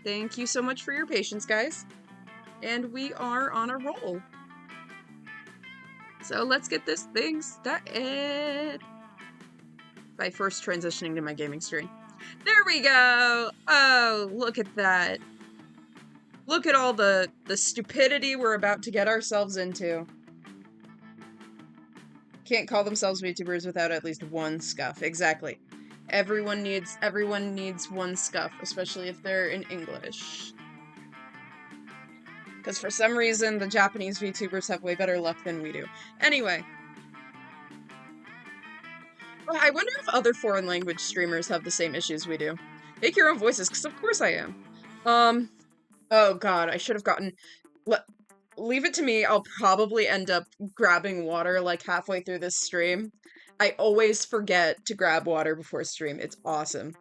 Thank you so much for your patience, guys. And we are on a roll. So let's get this thing started. By first transitioning to my gaming screen. There we go! Oh, look at that. Look at all the stupidity we're about to get ourselves into. Can't call themselves VTubers without at least one scuff. Exactly. Everyone needs one scuff, especially if they're in English. Because for some reason, the Japanese VTubers have way better luck than we do. Anyway. Well, I wonder if other foreign language streamers have the same issues we do. Make your own voices, because of course I am. Oh god, I should have gotten... Leave it to me, I'll probably end up grabbing water, like, halfway through this stream. I always forget to grab water before stream, it's awesome.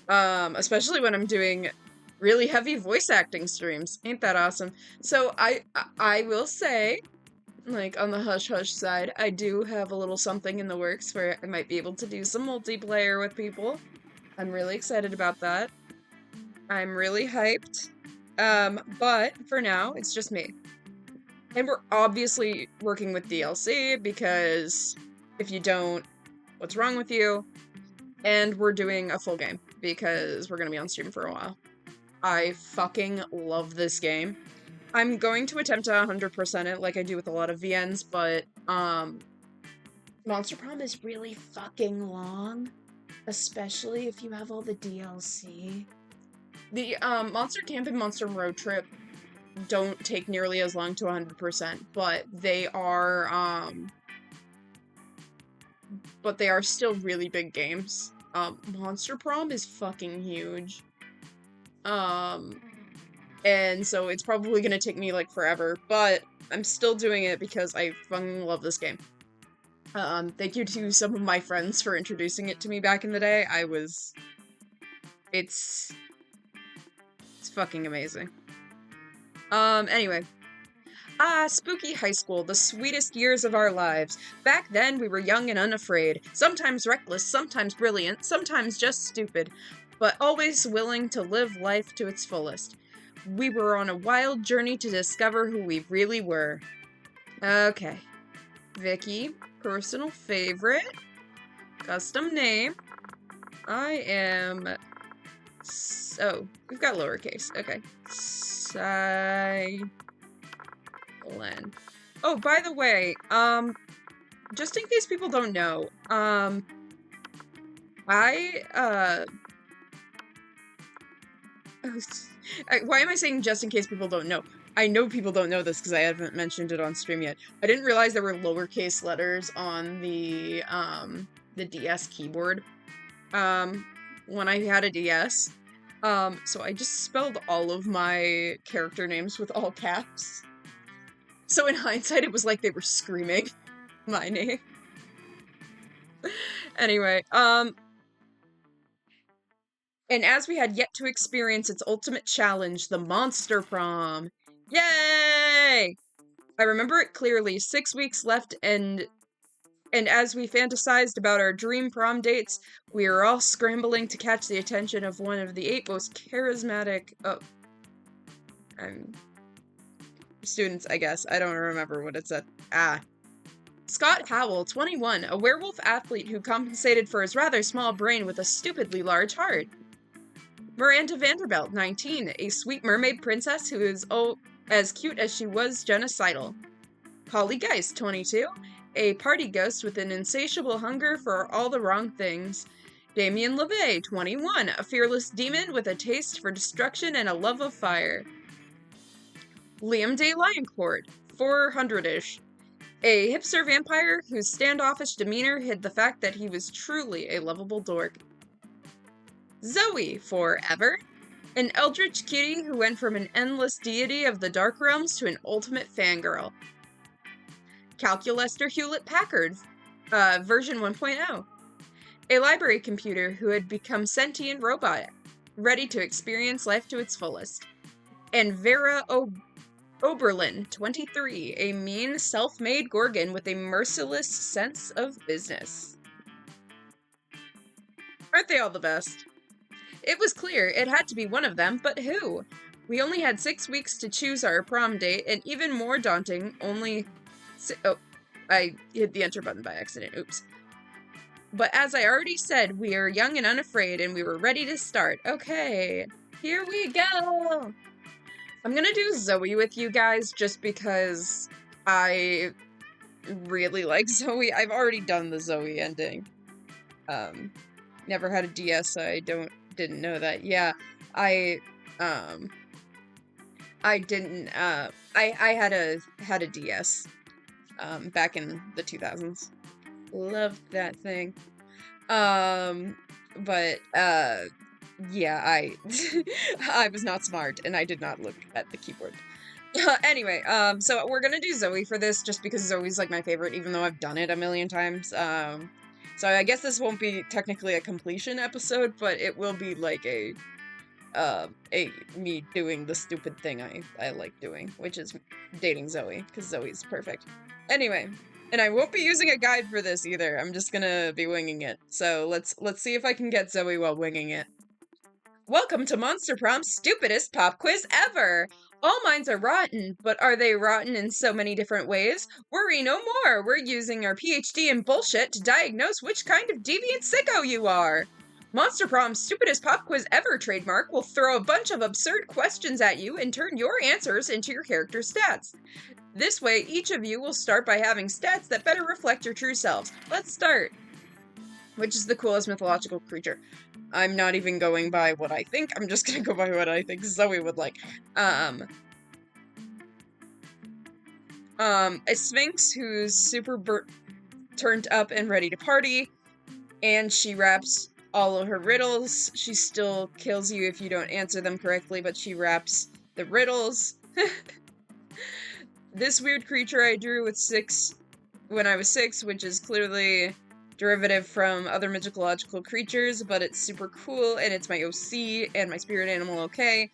Especially when I'm doing really heavy voice acting streams. Ain't that awesome? So, I will say, like, on the hush-hush side, I do have a little something in the works where I might be able to do some multiplayer with people. I'm really excited about that. I'm really hyped. But for now, it's just me. And we're obviously working with DLC, because if you don't, what's wrong with you? And we're doing a full game, because we're gonna be on stream for a while. I fucking love this game. I'm going to attempt to 100% it, like I do with a lot of VNs, but, Monster Prom is really fucking long. Especially if you have all the DLC. The, Monster Camp and Monster Road Trip don't take nearly as long to 100%, but they are still really big games. Monster Prom is fucking huge. And so it's probably gonna take me, like, forever, but I'm still doing it because I fucking love this game. Thank you to some of my friends for introducing it to me back in the day. It's fucking amazing. Anyway. Spooky high school, the sweetest years of our lives. Back then, we were young and unafraid, sometimes reckless, sometimes brilliant, sometimes just stupid, but always willing to live life to its fullest. We were on a wild journey to discover who we really were. Okay. Vicky, personal favorite, custom name. I am... Oh, we've got lowercase. Okay. Cylen. Oh, by the way, just in case people don't know, why am I saying just in case people don't know? I know people don't know this because I haven't mentioned it on stream yet. I didn't realize there were lowercase letters on the DS keyboard, when I had a DS. So I just spelled all of my character names with all caps. So in hindsight, it was like they were screaming my name. Anyway, and as we had yet to experience its ultimate challenge, the Monster Prom. Yay! I remember it clearly, 6 weeks left, and as we fantasized about our dream prom dates, we were all scrambling to catch the attention of one of the 8 most charismatic... students, I guess. I don't remember what it said. Scott Howell, 21, a werewolf athlete who compensated for his rather small brain with a stupidly large heart. Miranda Vanderbilt, 19, a sweet mermaid princess who is as cute as she was genocidal. Holly Geist, 22, a party ghost with an insatiable hunger for all the wrong things. Damien LeVay, 21, a fearless demon with a taste for destruction and a love of fire. Liam Day Lioncourt, 400-ish, a hipster vampire whose standoffish demeanor hid the fact that he was truly a lovable dork. Zoe, forever, an eldritch cutie who went from an endless deity of the Dark Realms to an ultimate fangirl. Calculester Hewlett-Packard, version 1.0, a library computer who had become sentient robot, ready to experience life to its fullest. And Vera Oberlin, 23, a mean, self-made Gorgon with a merciless sense of business. Aren't they all the best? It was clear it had to be one of them, but who? We only had 6 weeks to choose our prom date, and even more daunting, oh, I hit the enter button by accident, oops. But as I already said, we are young and unafraid, and we were ready to start. Okay, here we go! I'm gonna do Zoe with you guys, just because I really like Zoe. I've already done the Zoe ending. Never had a DS, so I didn't know that. Yeah, I didn't, I had a DS, back in the 2000s. Loved that thing. But, yeah, I was not smart, and I did not look at the keyboard. Anyway, so we're gonna do Zoe for this, just because Zoe's, like, my favorite, even though I've done it a million times. So I guess this won't be technically a completion episode, but it will be, like, me doing the stupid thing I like doing, which is dating Zoe, because Zoe's perfect. Anyway, and I won't be using a guide for this either. I'm just gonna be winging it. So let's see if I can get Zoe while winging it. Welcome to Monster Prom's stupidest pop quiz ever! All minds are rotten, but are they rotten in so many different ways? Worry no more! We're using our PhD in bullshit to diagnose which kind of deviant sicko you are! Monster Prom's stupidest pop quiz ever trademark will throw a bunch of absurd questions at you and turn your answers into your character's stats. This way, each of you will start by having stats that better reflect your true selves. Let's start! Which is the coolest mythological creature? I'm not even going by what I think, I'm just gonna go by what I think Zoe would like. A Sphinx who's super turned up and ready to party, and she raps all of her riddles. She still kills you if you don't answer them correctly, but she raps the riddles. This weird creature I drew when I was 6, which is clearly derivative from other mythological creatures, but it's super cool, and it's my OC and my spirit animal, okay.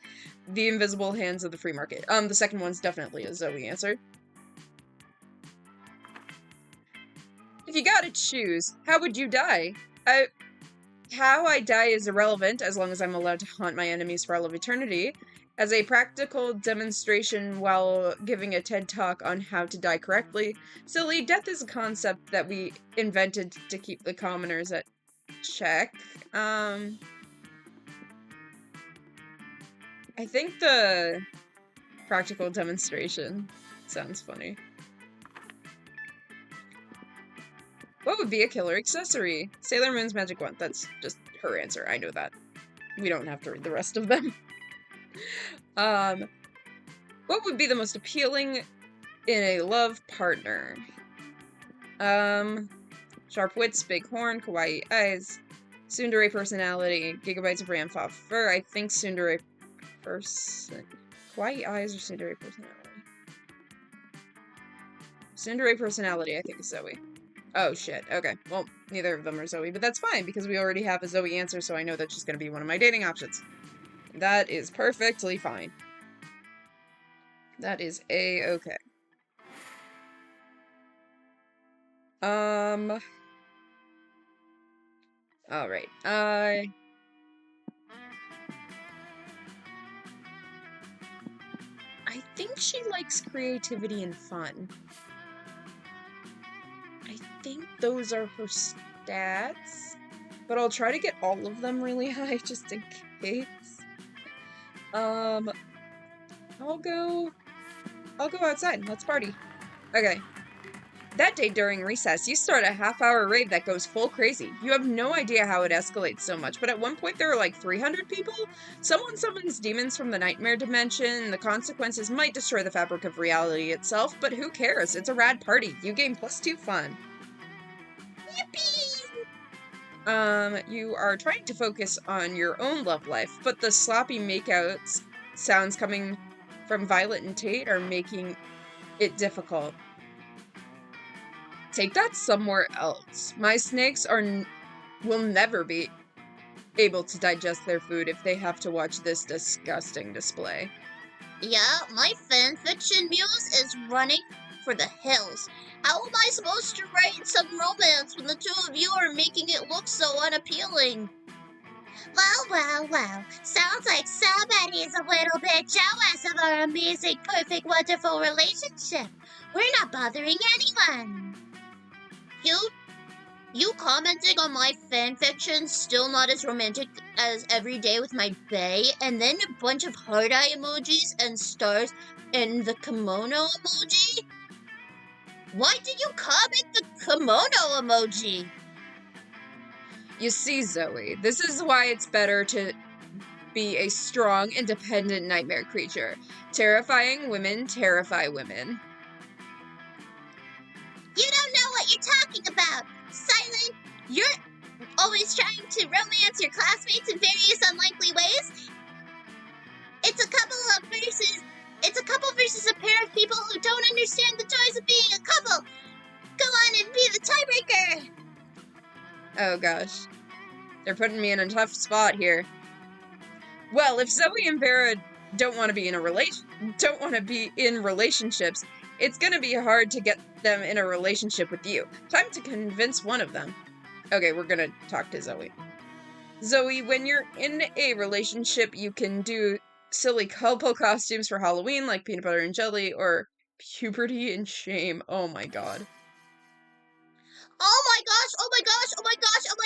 The Invisible Hands of the Free Market. The second one's definitely a Zoe answer. If you gotta choose, how would you die? How I die is irrelevant, as long as I'm allowed to haunt my enemies for all of eternity. As a practical demonstration while giving a TED Talk on how to die correctly, silly, death is a concept that we invented to keep the commoners at check. I think the practical demonstration sounds funny. What would be a killer accessory? Sailor Moon's magic wand. That's just her answer. I know that. We don't have to read the rest of them. What would be the most appealing in a love partner? Sharp wits, big horn, kawaii eyes, tsundere personality, gigabytes of RAM fur. I think tsundere person. Kawaii eyes or tsundere personality? Tsundere personality, I think, is Zoe. Oh, shit. Okay. Well, neither of them are Zoe, but that's fine, because we already have a Zoe answer, so I know that she's gonna be one of my dating options. That is perfectly fine. That is a-okay. Alright. I think she likes creativity and fun. I think those are her stats, but I'll try to get all of them really high just in case. I'll go outside. Let's party. Okay. That day during recess, you start a half-hour raid that goes full crazy. You have no idea how it escalates so much, but at one point there are like 300 people? Someone summons demons from the nightmare dimension. The consequences might destroy the fabric of reality itself, but who cares? It's a rad party. You gain +2 fun. Yippee! You are trying to focus on your own love life, but the sloppy makeouts sounds coming from Violet and Tate are making it difficult. Take that somewhere else. My snakes will never be able to digest their food if they have to watch this disgusting display. Yeah, my fanfiction muse is running for the hills. How am I supposed to write some romance when the two of you are making it look so unappealing? Well. Sounds like somebody is a little bit jealous of our amazing, perfect, wonderful relationship. We're not bothering anyone. You You commenting on my fanfiction, still not as romantic as Every Day with My bae, and then a bunch of heart eye emojis and stars and the kimono emoji? Why did you comment the kimono emoji? You see, Zoe, this is why it's better to be a strong, independent nightmare creature. Terrifying women terrify women. You don't know what you're talking about. Cylen, you're always trying to romance your classmates in various unlikely ways. It's a couple versus a pair of people who don't understand the joys of being a couple. Go on and be the tiebreaker. Oh gosh. They're putting me in a tough spot here. Well, if Zoe and Vera don't want to be in relationships, it's gonna be hard to get them in a relationship with you. Time to convince one of them. Okay, we're gonna talk to Zoe. Zoe, when you're in a relationship, you can do silly couple costumes for Halloween, like peanut butter and jelly, or puberty and shame. Oh my god. Oh my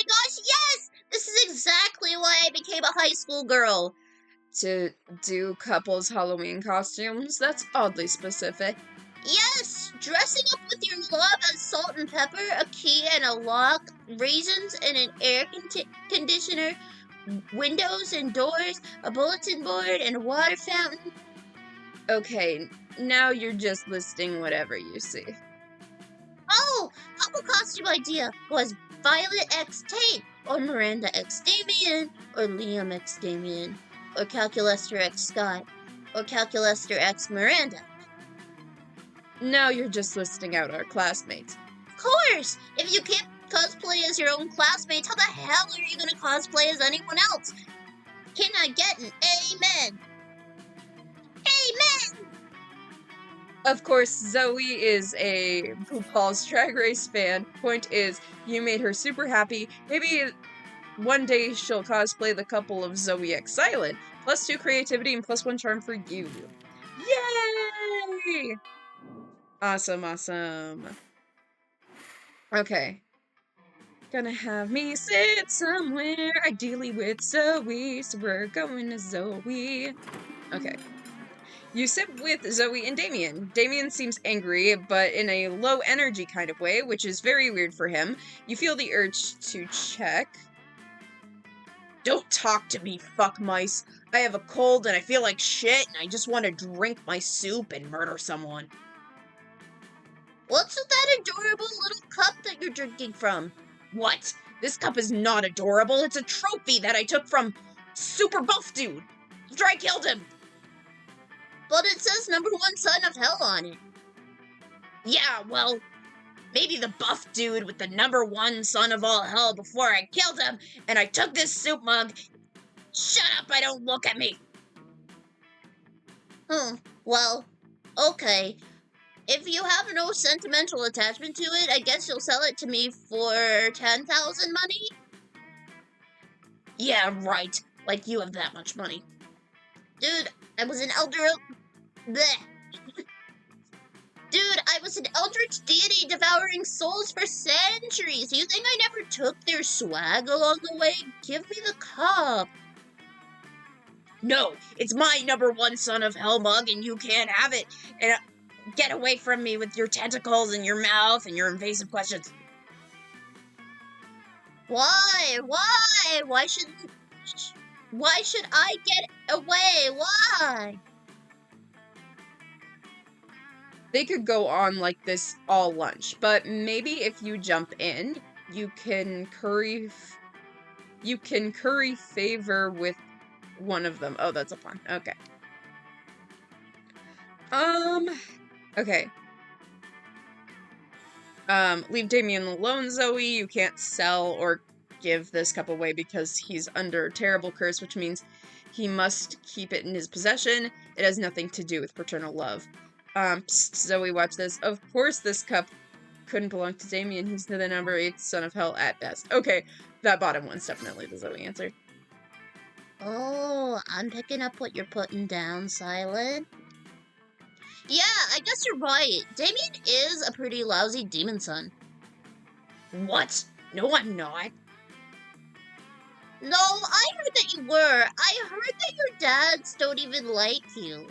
gosh, yes! This is exactly why I became a high school girl. To do couples Halloween costumes? That's oddly specific. Yes, dressing up with your love as salt and pepper, a key and a lock, raisins and an air conditioner, windows and doors, a bulletin board and a water fountain. Okay, now you're just listing whatever you see. Oh, couple costume idea was Violet X Tate, or Miranda X Damien, or Liam X Damien, or Calculester X Scott, or Calculester X Miranda. Now you're just listing out our classmates. Of course! If you can't cosplay as your own classmates, how the hell are you gonna cosplay as anyone else? Can I get an amen? Amen! Of course, Zoe is a RuPaul's Drag Race fan. Point is, you made her super happy. Maybe one day she'll cosplay the couple of Zoe X Cylen. +2 creativity and +1 charm for you. Yay! Awesome. Okay. Gonna have me sit somewhere, ideally with Zoe, so we're going to Zoe. Okay. You sit with Zoe and Damien. Damien seems angry, but in a low energy kind of way, which is very weird for him. You feel the urge to check. Don't talk to me, fuck mice. I have a cold and I feel like shit and I just want to drink my soup and murder someone. What's with that adorable little cup that you're drinking from? What? This cup is not adorable. It's a trophy that I took from Super Buff Dude after I killed him. But it says #1 son of hell on it. Yeah, well, maybe the buff dude with the #1 son of all hell before I killed him, and I took this soup mug. Shut up, I don't look at me. Well, okay. If you have no sentimental attachment to it, I guess you'll sell it to me for 10,000 money? Yeah, right. Like you have that much money. Dude, I was an Bleh. Dude, I was an eldritch deity devouring souls for centuries. You think I never took their swag along the way? Give me the cup. No, it's my #1 son of hell mug, and you can't have it. And get away from me with your tentacles and your mouth and your invasive questions. Why? Why should I get away? Why? They could go on like this all lunch, but maybe if you jump in, you can curry favor with one of them. Oh, that's a plan. Okay. Okay. Leave Damien alone, Zoe. You can't sell or give this cup away because he's under terrible curse, which means he must keep it in his possession. It has nothing to do with paternal love. Psst, Zoe, watch this. Of course this cup couldn't belong to Damien. He's the #8 son of hell at best. Okay, that bottom one's definitely the Zoe answer. Oh, I'm picking up what you're putting down, Cylen. Yeah, I guess you're right. Damien is a pretty lousy demon son. What? No, I'm not. No, I heard that you were. I heard that your dads don't even like you.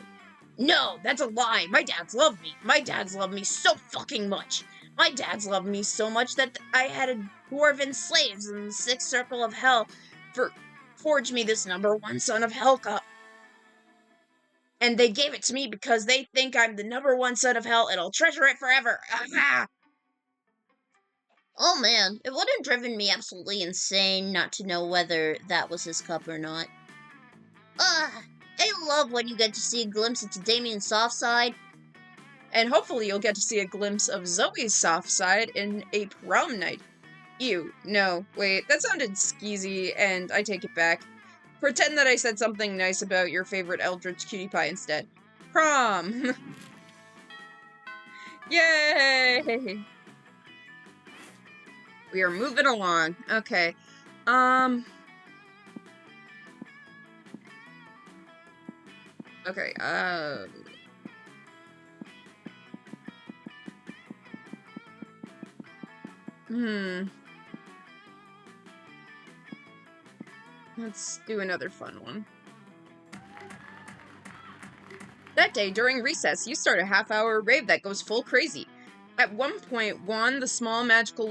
No, that's a lie. My dads love me. My dads love me so fucking much. My dads love me so much that I had a dwarven slaves in the sixth circle of hell forge me this #1 son of hell cup. And they gave it to me because they think I'm the #1 son of hell and I'll treasure it forever. Ah! Oh man, it would have driven me absolutely insane not to know whether that was his cup or not. I love when you get to see a glimpse into Damien's soft side. And hopefully you'll get to see a glimpse of Zoe's soft side in a prom night. Ew, no, wait, that sounded skeezy, and I take it back. Pretend that I said something nice about your favorite Eldritch cutie pie instead. Prom! Yay! We are moving along. Okay. Okay, Let's do another fun one. That day, during recess, you start a half-hour rave that goes full crazy. At one point, Juan, the small magical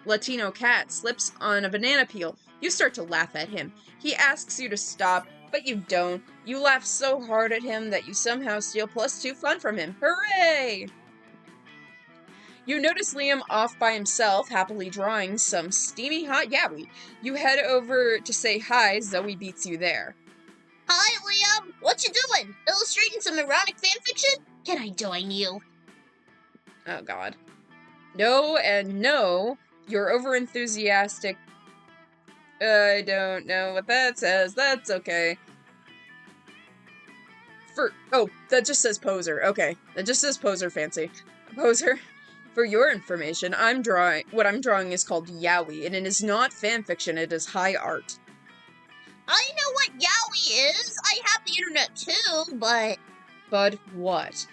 Latino cat, slips on a banana peel. You start to laugh at him. He asks you to stop, but you don't. You laugh so hard at him that you somehow steal +2 fun from him. Hooray! You notice Liam off by himself, happily drawing some steamy hot yaoi. You head over to say hi. Zoe beats you there. Hi, Liam! What you doing? Illustrating some erotic fanfiction? Can I join you? Oh god. No and no. You're overenthusiastic. I don't know what that says. That's okay. Oh, that just says poser. Okay. That just says poser fancy. Poser. For your information, what I'm drawing is called yaoi, and it is not fanfiction, it is high art. I know what yaoi is. I have the internet too, but... But what?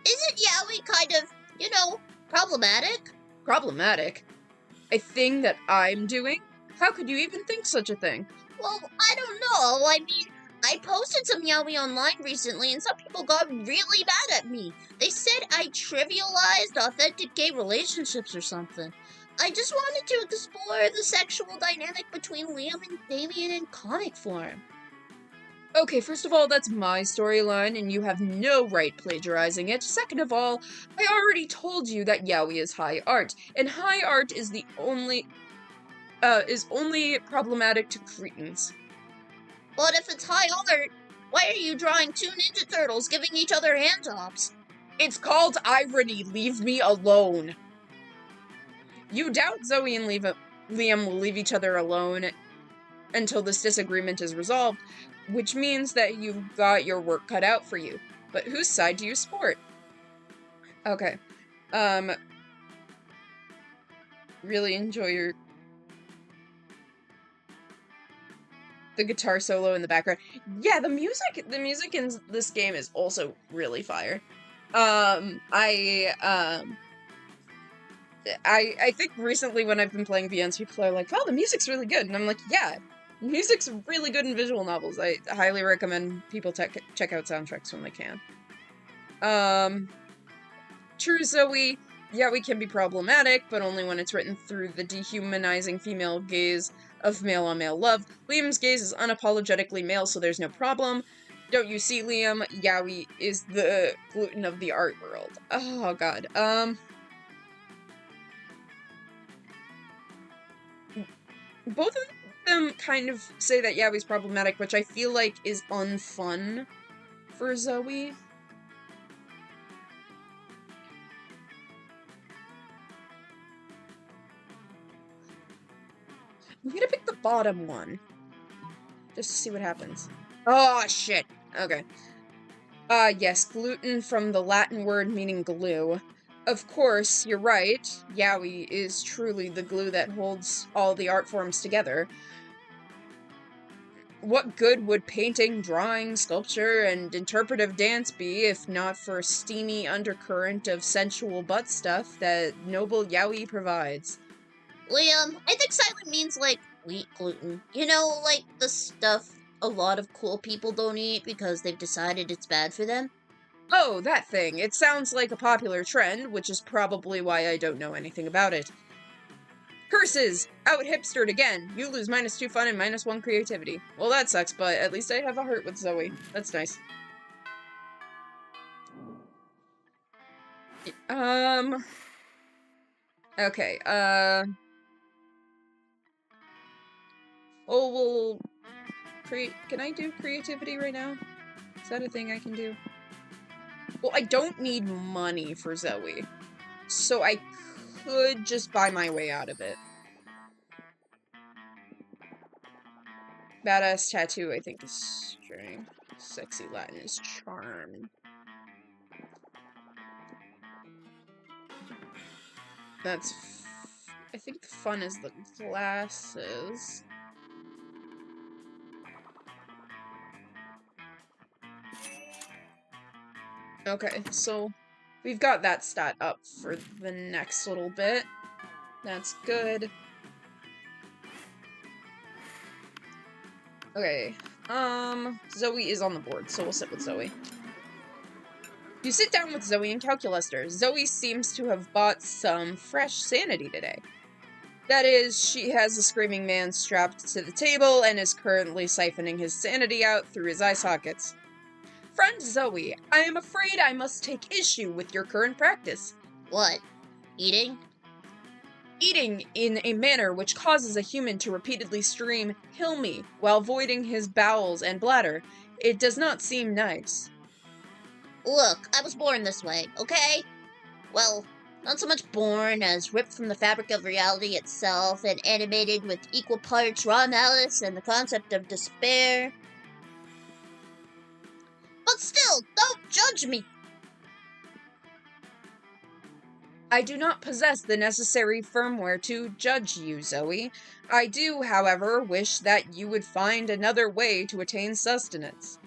Isn't yaoi kind of, problematic? Problematic? A thing that I'm doing? How could you even think such a thing? Well, I don't know. I mean, I posted some yaoi online recently, and some people got really mad at me. They said I trivialized authentic gay relationships or something. I just wanted to explore the sexual dynamic between Liam and Damien in comic form. Okay, first of all, that's my storyline, and you have no right plagiarizing it. Second of all, I already told you that yaoi is high art, and high art is only problematic to cretins. But if it's high art, why are you drawing 2 Ninja Turtles giving each other handjobs? It's called irony. Leave me alone. You doubt Zoe and Liam will leave each other alone until this disagreement is resolved, which means that you've got your work cut out for you. But whose side do you support? Okay. Really enjoy the guitar solo in the background. Yeah, the music in this game is also really fire. I think recently when I've been playing VNs, people are like, "Wow, the music's really good," and I'm like, "Yeah, music's really good in visual novels." I highly recommend people check out soundtracks when they can. True Zoe, yaoi can be problematic, but only when it's written through the dehumanizing female gaze of male-on-male love. Liam's gaze is unapologetically male, so there's no problem. Don't you see, Liam? Yaoi is the gluten of the art world. Oh god. Both of them kind of say that yaoi's problematic, which I feel like is unfun for Zoe. I'm gonna pick the bottom one. Just to see what happens. Oh, shit. Okay. Yes, gluten from the Latin word meaning glue. Of course, you're right. Yaoi is truly the glue that holds all the art forms together. What good would painting, drawing, sculpture, and interpretive dance be if not for a steamy undercurrent of sensual butt stuff that noble yaoi provides? Liam, I think silent means like wheat gluten. You know, like the stuff a lot of cool people don't eat because they've decided it's bad for them. Oh, that thing. It sounds like a popular trend, which is probably why I don't know anything about it. Curses! Out hipstered again. You lose -2 fun and -1 creativity. Well, that sucks, but at least I have a heart with Zoe. That's nice. Okay, oh, well, can I do creativity right now? Is that a thing I can do? Well, I don't need money for Zoe, so I could just buy my way out of it. Badass tattoo, I think, is strength. Sexy Latin is charm. I think fun is the glasses. Okay, so we've got that stat up for the next little bit. That's good. Okay, Zoe is on the board, so we'll sit with Zoe. You sit down with Zoe and Calculuster. Zoe seems to have bought some fresh sanity today. That is, she has a screaming man strapped to the table and is currently siphoning his sanity out through his eye sockets. Friend Zoe, I am afraid I must take issue with your current practice. What? Eating? Eating in a manner which causes a human to repeatedly scream, "Kill me," while voiding his bowels and bladder. It does not seem nice. Look, I was born this way, okay? Well, not so much born as ripped from the fabric of reality itself and animated with equal parts raw malice and the concept of despair. But still, don't judge me! I do not possess the necessary firmware to judge you, Zoe. I do, however, wish that you would find another way to attain sustenance.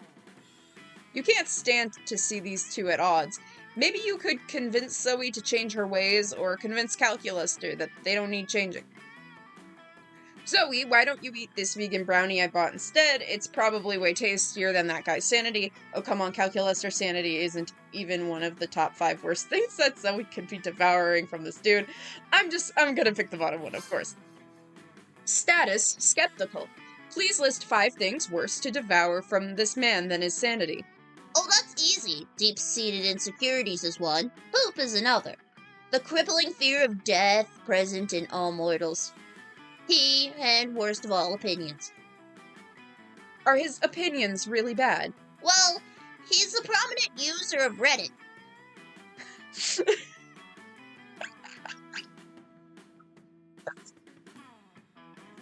You can't stand to see these two at odds. Maybe you could convince Zoe to change her ways, or convince Calculuster that they don't need changing. Zoe, why don't you eat this vegan brownie I bought instead? It's probably way tastier than that guy's sanity. Oh, come on, Calculuster, sanity isn't even one of the top 5 worst things that Zoe could be devouring from this dude. I'm gonna pick the bottom one, of course. Status, skeptical. Please list 5 things worse to devour from this man than his sanity. Oh, that's easy. Deep-seated insecurities is one. Poop is another. The crippling fear of death present in all mortals. He, and worst of all, opinions. Are his opinions really bad? Well, he's a prominent user of Reddit.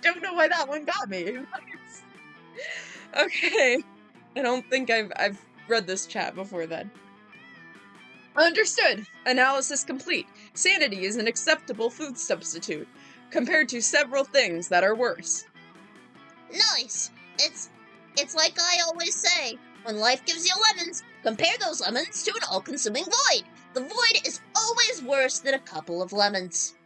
Don't know why that one got me. Okay. I don't think I've read this chat before then. Understood. Analysis complete. Sanity is an acceptable food substitute, compared to several things that are worse. Nice. It's like I always say, when life gives you lemons, compare those lemons to an all-consuming void. The void is always worse than a couple of lemons.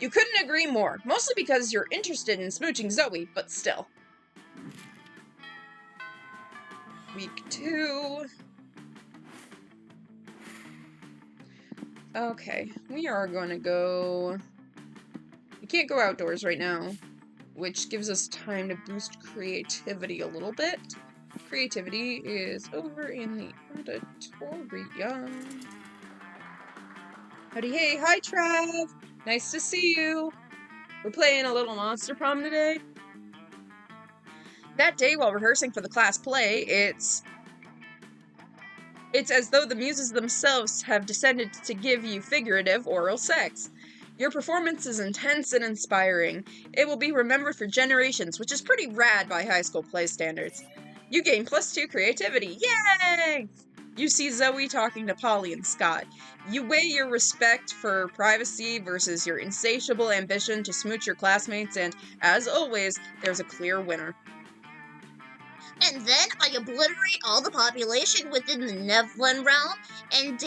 You couldn't agree more, mostly because you're interested in smooching Zoe, but still. Week 2. Okay, we are gonna go... We can't go outdoors right now, which gives us time to boost creativity a little bit. Creativity is over in the auditorium. Howdy hey, hi Trav! Nice to see you! We're playing a little Monster Prom today. That day, while rehearsing for the class play, it's as though the muses themselves have descended to give you figurative oral sex. Your performance is intense and inspiring. It will be remembered for generations, which is pretty rad by high school play standards. You gain +2 creativity. Yay! You see Zoe talking to Polly and Scott. You weigh your respect for privacy versus your insatiable ambition to smooch your classmates, and, as always, there's a clear winner. And then I obliterate all the population within the Nevlin realm and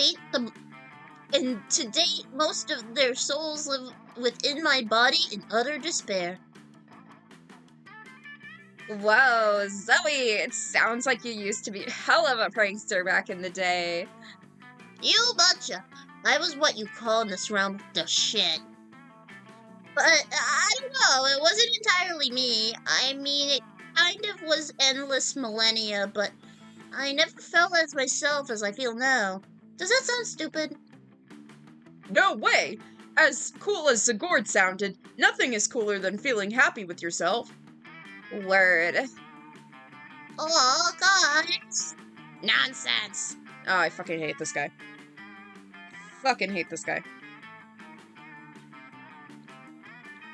to date, most of their souls live within my body in utter despair. Whoa, Zoe, it sounds like you used to be hell of a prankster back in the day. You betcha. I was what you call in this realm the shit. But I don't know, it wasn't entirely me. I mean, it kind of was endless millennia, but I never felt as myself as I feel now. Does that sound stupid? No way! As cool as Zagord sounded, nothing is cooler than feeling happy with yourself. Word. Oh, God. Nonsense! Oh, I fucking hate this guy. Fucking hate this guy.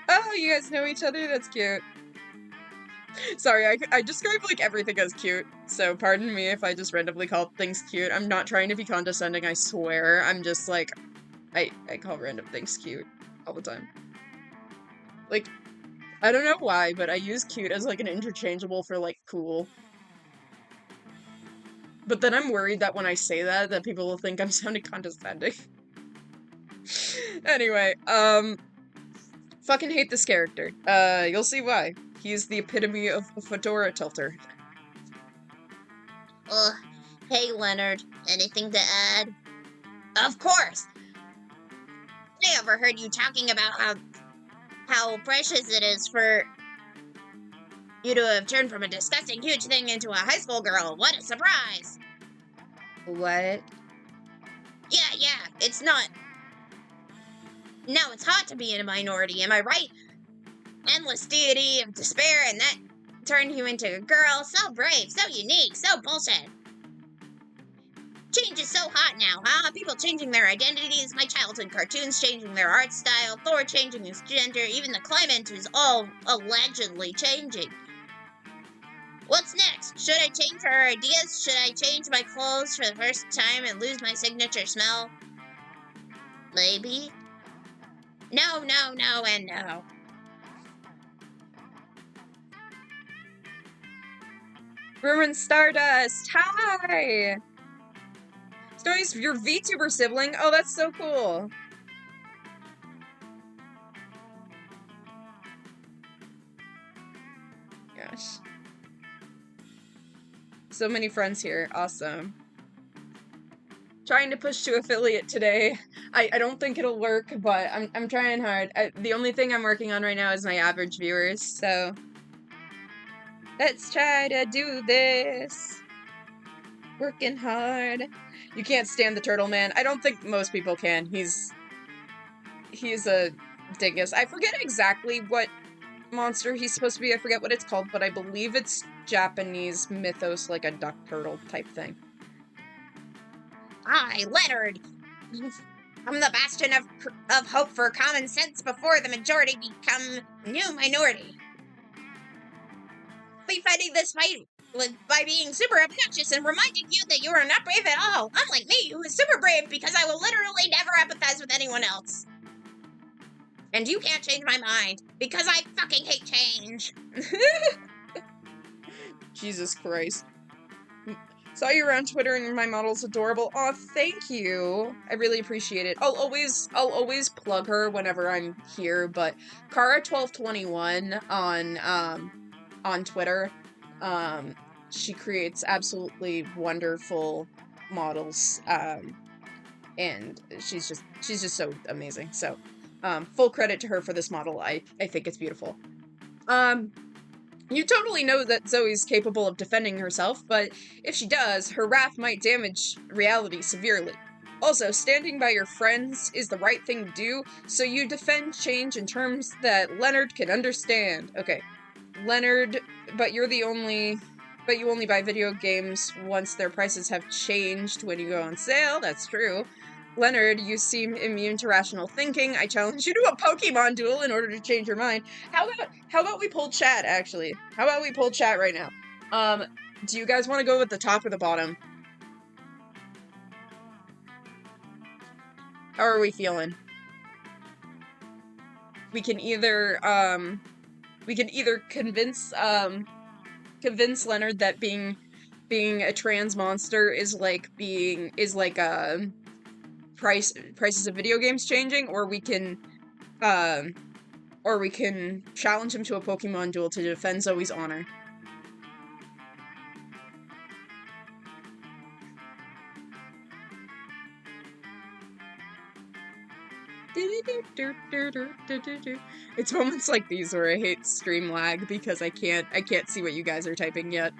Oh, you guys know each other? That's cute. Sorry, I describe, like, everything as cute, so pardon me if I just randomly call things cute. I'm not trying to be condescending, I swear. I'm just, like, I call random things cute all the time. Like, I don't know why, but I use cute as, like, an interchangeable for, like, cool. But then I'm worried that when I say that people will think I'm sounding condescending. Anyway, fucking hate this character. You'll see why. He's the epitome of a fedora tilter. Hey Leonard, anything to add? Of course! I overheard you talking about how precious it is for you to have turned from a disgusting huge thing into a high school girl. What a surprise! What? Yeah, it's not... Now it's hot to be in a minority, am I right? Endless deity of despair, and that turned you into a girl. So brave, so unique, so bullshit. Change is so hot now, huh? People changing their identities, my childhood cartoons changing their art style, Thor changing his gender, even the climate is all allegedly changing. What's next? Should I change our ideas? Should I change my clothes for the first time and lose my signature smell? Maybe. No, and no. Ruin Stardust! Hi! Story's your VTuber sibling? Oh, that's so cool. Gosh. So many friends here. Awesome. Trying to push to affiliate today. I don't think it'll work, but I'm trying hard. The only thing I'm working on right now is my average viewers, so let's try to do this. Working hard. You can't stand the turtle man. I don't think most people can. He's a dingus. I forget exactly what monster he's supposed to be. I forget what it's called, but I believe it's Japanese mythos, like a duck turtle type thing. Hi, Leonard. I'm the bastion of hope for common sense before the majority become new minority. Be fighting this fight by being super obnoxious and reminding you that you are not brave at all, unlike me, who is super brave because I will literally never empathize with anyone else. And you can't change my mind, because I fucking hate change. Jesus Christ. Saw you around Twitter and my model's adorable. Aw, thank you. I really appreciate it. I'll always plug her whenever I'm here, but Kara1221 on Twitter, she creates absolutely wonderful models, and she's just so amazing. So, full credit to her for this model. I think it's beautiful. You totally know that Zoe's capable of defending herself, but if she does, her wrath might damage reality severely. Also, standing by your friends is the right thing to do, so you defend change in terms that Leonard can understand. Okay, Leonard, but you only buy video games once their prices have changed when you go on sale. That's true. Leonard, you seem immune to rational thinking. I challenge you to a Pokemon duel in order to change your mind. How about we pull chat, actually? How about we pull chat right now? Do you guys want to go with the top or the bottom? How are we feeling? We can either convince Leonard that being a trans monster is like prices of video games changing, or we can challenge him to a Pokemon duel to defend Zoe's honor. It's moments like these where I hate stream lag because I can't see what you guys are typing yet.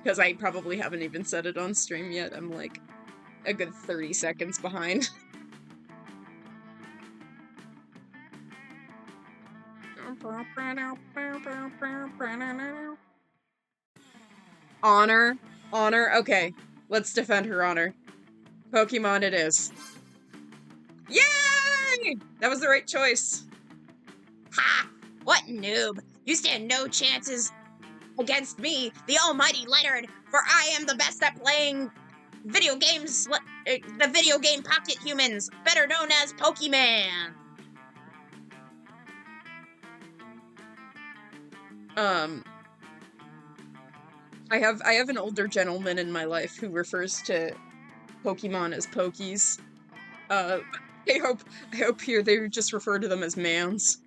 Because I probably haven't even said it on stream yet. I'm like a good 30 seconds behind. Honor. Okay, let's defend her honor. Pokemon it is. Yay! That was the right choice. Ha! What noob! You stand no chances against me, the almighty Leonard, for I am the best at playing video games, the video game pocket humans, better known as Pokemon. I have an older gentleman in my life who refers to Pokemon as Pokies. I hope here they just refer to them as mans.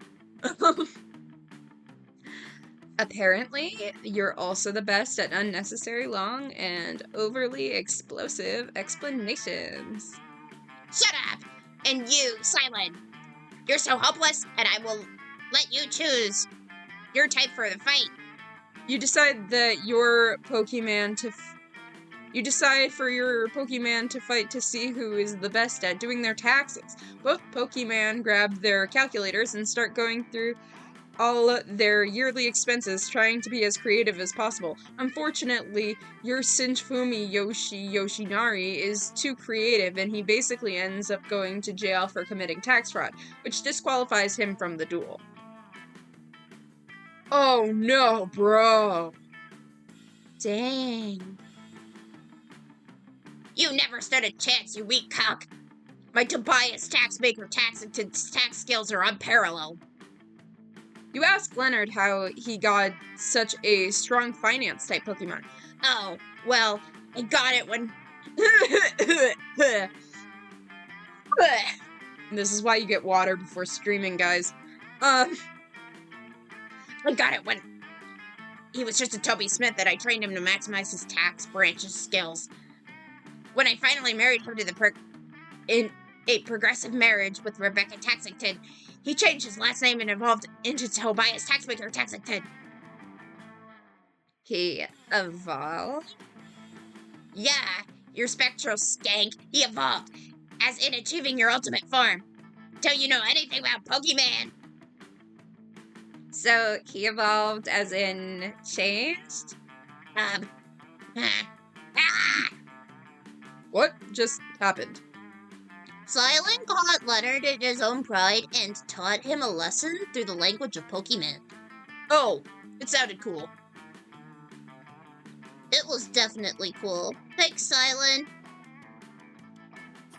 Apparently, you're also the best at unnecessary long and overly explosive explanations. Shut up! And you, Cylen, you're so hopeless, and I will let you choose your type for the fight. You decide that your Pokemon you decide for your Pokemon to fight to see who is the best at doing their taxes. Both Pokemon grab their calculators and start going through all their yearly expenses, trying to be as creative as possible. Unfortunately, your Sinfumi Yoshinari is too creative, and he basically ends up going to jail for committing tax fraud, which disqualifies him from the duel. Oh no, bro. Dang. You never stood a chance, you weak cock. My Tobias Taxmaker tax skills are unparalleled. You ask Leonard how he got such a strong finance-type Pokemon. Oh, well, I got it when... This is why you get water before streaming, guys. I got it when he was just a Toby Smith that I trained him to maximize his tax branch's skills. When I finally married him to in a progressive marriage with Rebecca Taxington, he changed his last name and evolved into Tobias Taxmaker Taxington. He evolved? Yeah, your spectral skank. He evolved, as in achieving your ultimate form. Don't you know anything about Pokemon? So, he evolved as in changed? What just happened? Cylen caught Leonard in his own pride and taught him a lesson through the language of Pokemon. Oh, it sounded cool. It was definitely cool. Thanks, Cylen.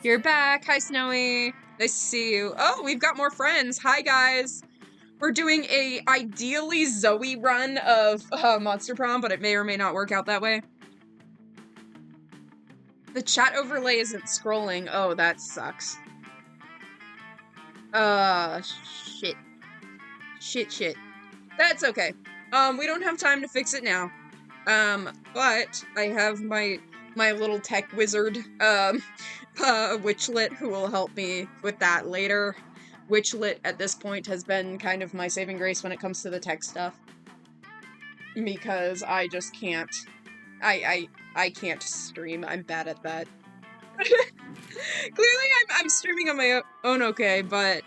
You're back. Hi, Snowy. Nice to see you. Oh, we've got more friends. Hi, guys. We're doing a ideally Zoe run of Monster Prom, but it may or may not work out that way. The chat overlay isn't scrolling. Oh, that sucks. Shit. Shit. That's okay. We don't have time to fix it now. But I have my little tech wizard, Witchlet, who will help me with that later. Witchlet, at this point, has been kind of my saving grace when it comes to the tech stuff. Because I just can't. I can't stream. I'm bad at that. Clearly, I'm streaming on my own okay, but,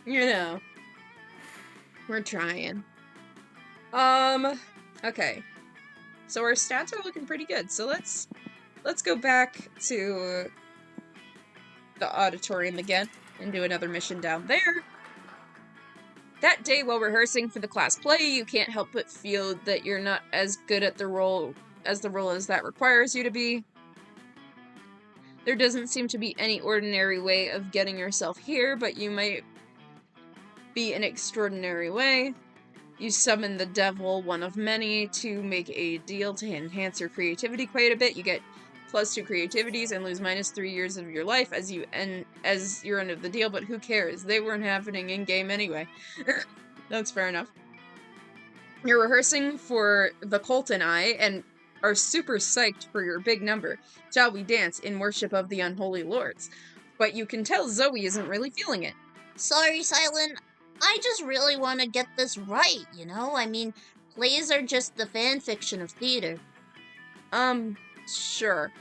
you know, we're trying. Okay. So our stats are looking pretty good. So let's go back to the auditorium again and do another mission down there. That day while rehearsing for the class play, you can't help but feel that you're not as good at the role as that requires you to be. There doesn't seem to be any ordinary way of getting yourself here, but you might be an extraordinary way. You summon the devil, one of many, to make a deal to enhance your creativity quite a bit. You get +2 creativities and lose -3 years of your life as you're end of the deal, but who cares? They weren't happening in-game anyway. That's fair enough. You're rehearsing for the cult and I, and are super psyched for your big number. Shall we dance in worship of the unholy lords? But you can tell Zoe isn't really feeling it. Sorry, Cylen. I just really want to get this right, you know? I mean, plays are just the fan fiction of theater. Sure.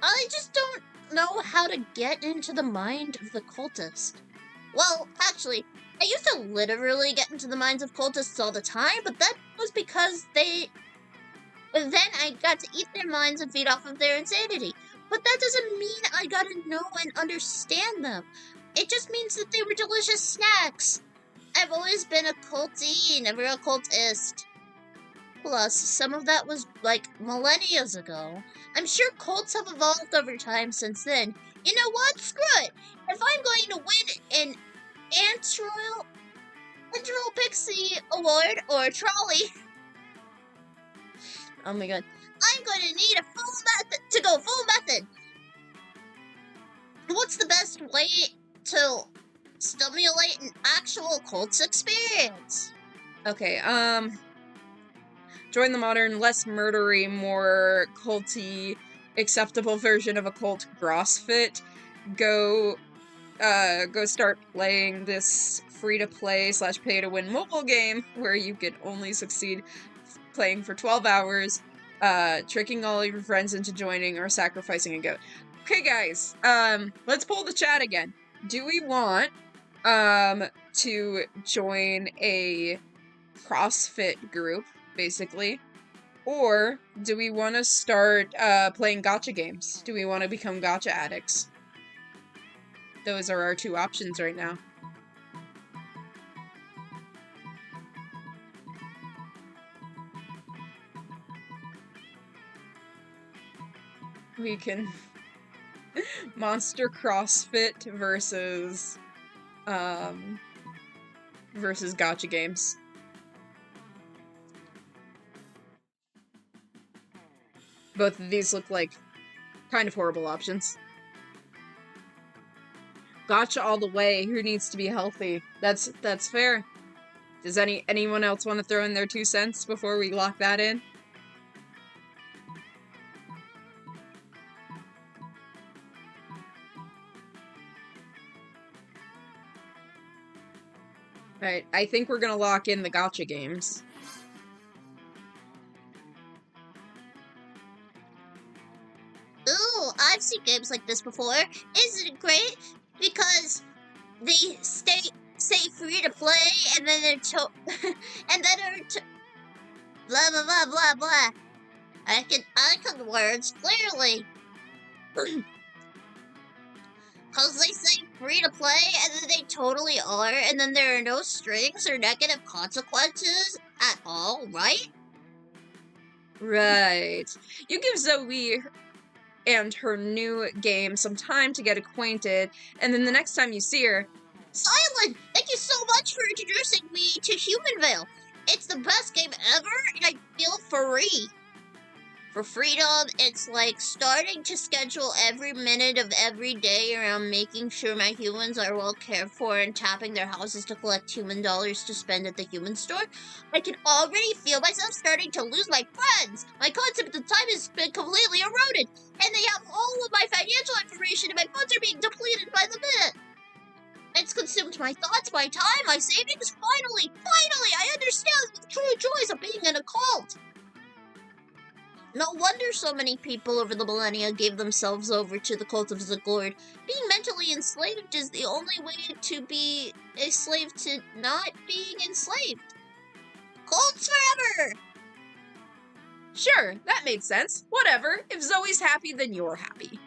I just don't know how to get into the mind of the cultist. Well, actually, I used to literally get into the minds of cultists all the time, but that was because then I got to eat their minds and feed off of their insanity. But that doesn't mean I gotta know and understand them. It just means that they were delicious snacks. I've always been a cultie, never a cultist. Plus, some of that was like millennia ago. I'm sure cults have evolved over time since then. You know what? Screw it. If I'm going to win an Antral Pixie Award or a trolley, oh my god, I'm going to need a full method to go full method. What's the best way to stimulate an actual cult's experience? Okay, join the modern, less murdery, more culty, acceptable version of a cult, CrossFit. Go start playing this free-to-play / pay-to-win mobile game where you can only succeed playing for 12 hours, tricking all your friends into joining or sacrificing a goat. Okay, guys, let's poll the chat again. Do we want, to join a CrossFit group, basically? Or do we want to start, playing gacha games? Do we want to become gacha addicts? Those are our two options right now. We can Monster CrossFit versus gacha games. Both of these look like kind of horrible options. Gacha all the way. Who needs to be healthy? That's fair. Does anyone else want to throw in their 2 cents before we lock that in? Alright, I think we're gonna lock in the gacha games. Ooh, I've seen games like this before. Isn't it great? Because they say free to play, and then they're blah blah blah blah blah. I can the words clearly. Cause they say free to play, and then they totally are, and then there are no strings or negative consequences at all, right? Right. You give Zoe and her new game some time to get acquainted, and then the next time you see her... Cylen, thank you so much for introducing me to Humanville. It's the best game ever, and I feel free. For freedom, it's like starting to schedule every minute of every day around making sure my humans are well cared for and tapping their houses to collect human dollars to spend at the human store. I can already feel myself starting to lose my friends. My concept of time has been completely eroded, and they have all of my financial information, and my funds are being depleted by the minute. It's consumed my thoughts, my time, my savings. Finally, I understand the true joys of being in a cult. No wonder so many people over the millennia gave themselves over to the cult of Zagord. Being mentally enslaved is the only way to be a slave to not being enslaved. Cults forever! Sure, that made sense. Whatever. If Zoe's happy, then you're happy.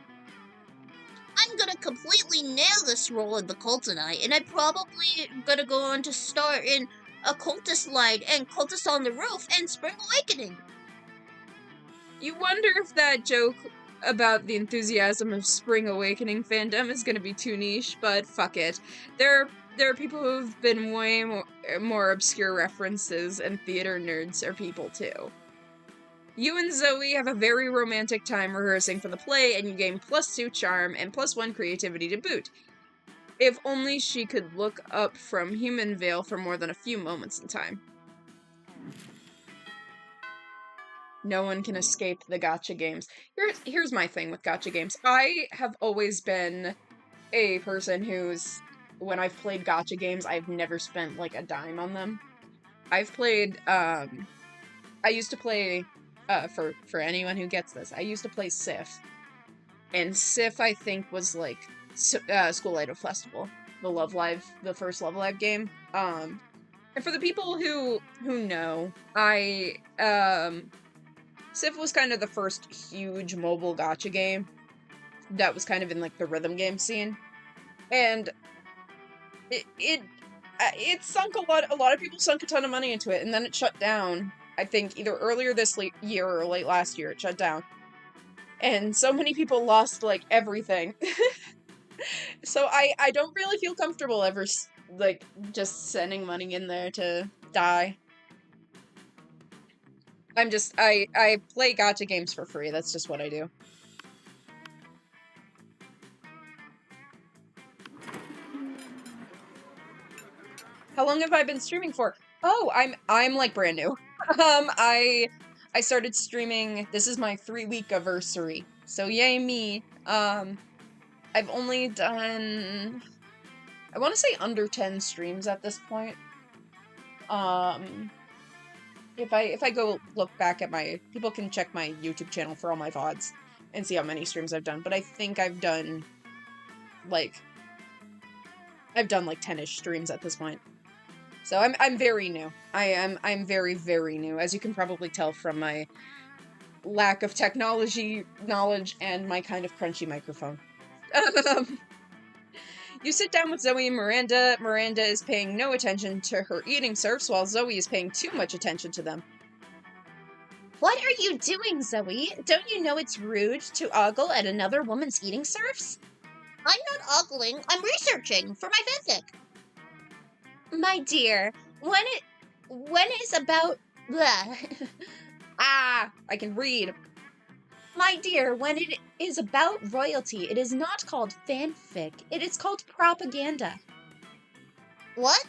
I'm gonna completely nail this role in the cult tonight, and I'm probably gonna go on to star in A Cultist Line and Cultist on the Roof and Spring Awakening. You wonder if that joke about the enthusiasm of Spring Awakening fandom is gonna be too niche, but fuck it. There are people who've been way more obscure references, and theater nerds are people too. You and Zoe have a very romantic time rehearsing for the play, and you gain +2 charm and +1 creativity to boot. If only she could look up from Human Veil for more than a few moments in time. No one can escape the gacha games. Here's my thing with gacha games. I have always been a person who's, when I've played gacha games, I've never spent like a dime on them. I've played, I used to play, for anyone who gets this, I used to play Sif. And Sif, I think, was like School Idol Festival, the first Love Live game. And for the people who know, Sif was kind of the first huge mobile gacha game that was kind of in like the rhythm game scene, and it sunk a lot of people sunk a ton of money into it, and then it shut down. I think either earlier this year or late last year it shut down, and so many people lost like everything. So I don't really feel comfortable ever like just sending money in there to die. I play gacha games for free. That's just what I do. How long have I been streaming for? Oh, I'm like brand new. I started streaming, this is my 3-week anniversary. So yay me. I've only done, I want to say under 10 streams at this point. If I go look back at people can check my YouTube channel for all my VODs and see how many streams I've done, but I think I've done like 10-ish streams at this point. So I'm very new. I'm very, very new, as you can probably tell from my lack of technology knowledge and my kind of crunchy microphone. You sit down with Zoe and Miranda. Miranda is paying no attention to her eating serfs, while Zoe is paying too much attention to them. What are you doing, Zoe? Don't you know it's rude to ogle at another woman's eating serfs? I'm not ogling, I'm researching for my physic. My dear, when it is about blah. I can read. My dear, when it is about royalty, it is not called fanfic. It is called propaganda. What?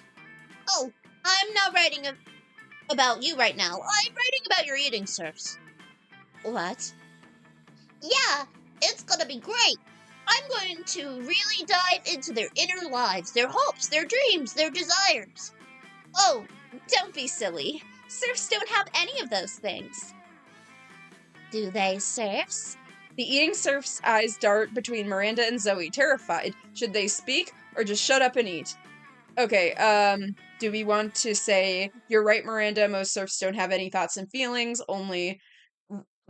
Oh, I'm not writing about you right now. I'm writing about your eating serfs. What? Yeah, it's gonna be great. I'm going to really dive into their inner lives, their hopes, their dreams, their desires. Oh, don't be silly. Serfs don't have any of those things. Do they, serfs? The eating serf's eyes dart between Miranda and Zoe, terrified. Should they speak, or just shut up and eat? Okay, do we want to say, you're right, Miranda, most serfs don't have any thoughts and feelings, only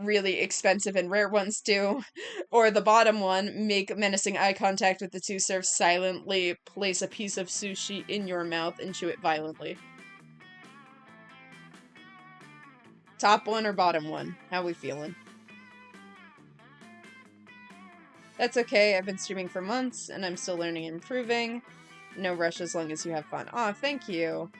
really expensive and rare ones do? Or the bottom one, make menacing eye contact with the two serfs, silently place a piece of sushi in your mouth and chew it violently. Top one or bottom one? How we feeling? That's okay, I've been streaming for months, and I'm still learning and improving. No rush as long as you have fun. Aw, thank you.